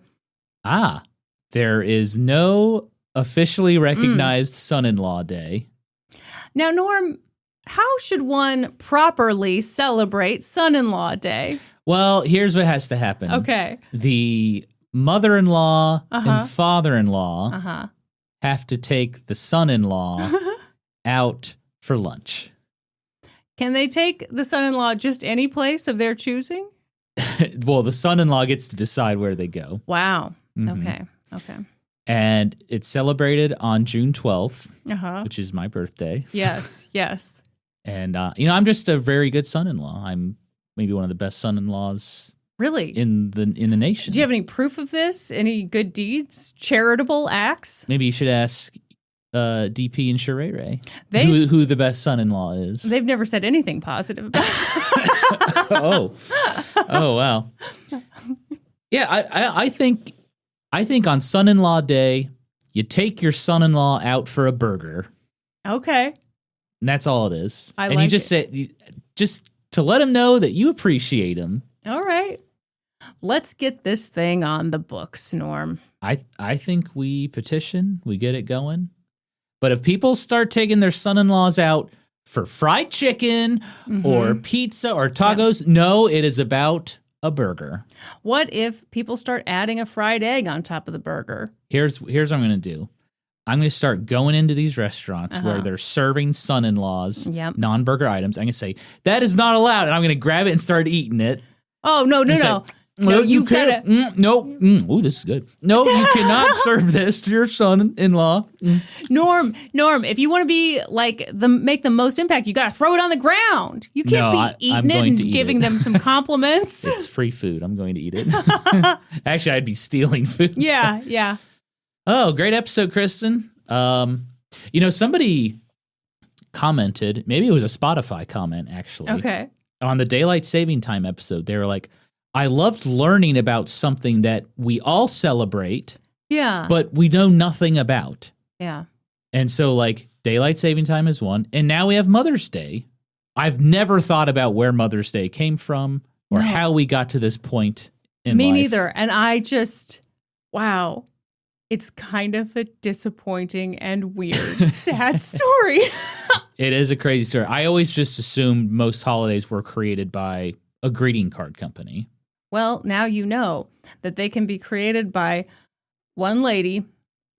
Ah, there is no officially recognized son-in-law day. Now, Norm, how should one properly celebrate son-in-law day? Well, here's what has to happen. Okay. The mother-in-law and father-in-law have to take the son-in-law out for lunch. Can they take the son-in-law just any place of their choosing? Well, the son-in-law gets to decide where they go. Wow. Mhm. Okay. And it's celebrated on June 12th, which is my birthday. Yes. And, I'm just a very good son-in-law. I'm maybe one of the best son-in-laws Really? in the nation. Do you have any proof of this? Any good deeds? Charitable acts? Maybe you should ask DP and Sherere They've- who the best son-in-law is. They've never said anything positive about it. Oh, wow. Yeah, I think on son-in-law day, you take your son-in-law out for a burger. Okay. And that's all it is. I and like you just say, just to let him know that you appreciate him. All right. Let's get this thing on the books, Norm. I think we petition, we get it going. But if people start taking their son-in-laws out for fried chicken or pizza or tacos, no, it is about a burger. What if people start adding a fried egg on top of the burger? Here's what I'm going to do. I'm going to start going into these restaurants where they're serving son-in-laws non-burger items. I'm going to say, that is not allowed. And I'm going to grab it and start eating it. Oh, no. No, you've got to. No. Ooh, this is good. No, you cannot serve this to your son-in-law. Norm, if you want to be make the most impact, you got to throw it on the ground. You can't be eating it and giving them some compliments. It's free food. I'm going to eat it. Actually, I'd be stealing food. Yeah. Oh, great episode, Kristin. Somebody commented, maybe it was a Spotify comment, actually. Okay. On the Daylight Saving Time episode, they were like, I loved learning about something that we all celebrate, but we know nothing about. Yeah. And so, Daylight Saving Time is one, and now we have Mother's Day. I've never thought about where Mother's Day came from or how we got to this point in life. Me neither. And I just, wow. It's kind of a disappointing and weird, sad story. It is a crazy story. I always just assumed most holidays were created by a greeting card company. Well, now you know that they can be created by one lady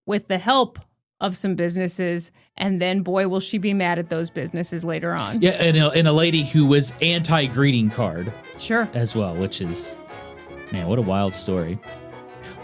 with the help of some businesses, and then, boy, will she be mad at those businesses later on. Yeah, and a lady who was anti-greeting card. Sure. As well, which is, man, what a wild story.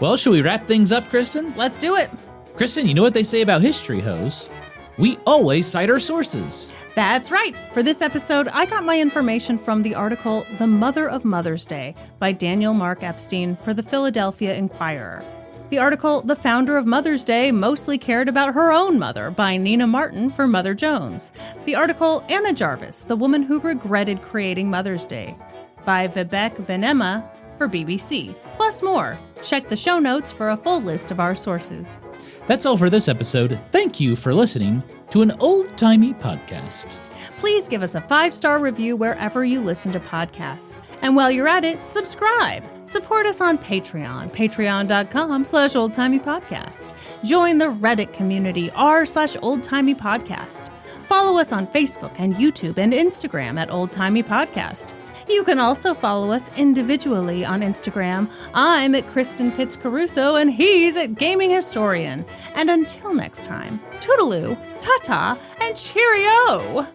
Well, should we wrap things up, Kristin? Let's do it. Kristin, you know what they say about history, hoes? We always cite our sources. That's right. For this episode, I got my information from the article The Mother of Mother's Day by Daniel Mark Epstein for the Philadelphia Inquirer. The article The Founder of Mother's Day Mostly Cared About Her Own Mother by Nina Martin for Mother Jones. The article Anna Jarvis, The Woman Who Regretted Creating Mother's Day by Vivek Venema for BBC. Plus more. Check the show notes for a full list of our sources. That's all for this episode. Thank you for listening to an old-timey podcast. Please give us a 5-star review wherever you listen to podcasts. And while you're at it, subscribe. Support us on Patreon, patreon.com/oldtimeypodcast. Join the Reddit community, r/oldtimeypodcast. Follow us on Facebook and YouTube and Instagram at Old Timey Podcast. You can also follow us individually on Instagram. I'm at Kristin Pitts Caruso and he's at Gaming Historian. And until next time, toodaloo, ta-ta, and cheerio!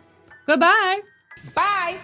Goodbye. Bye.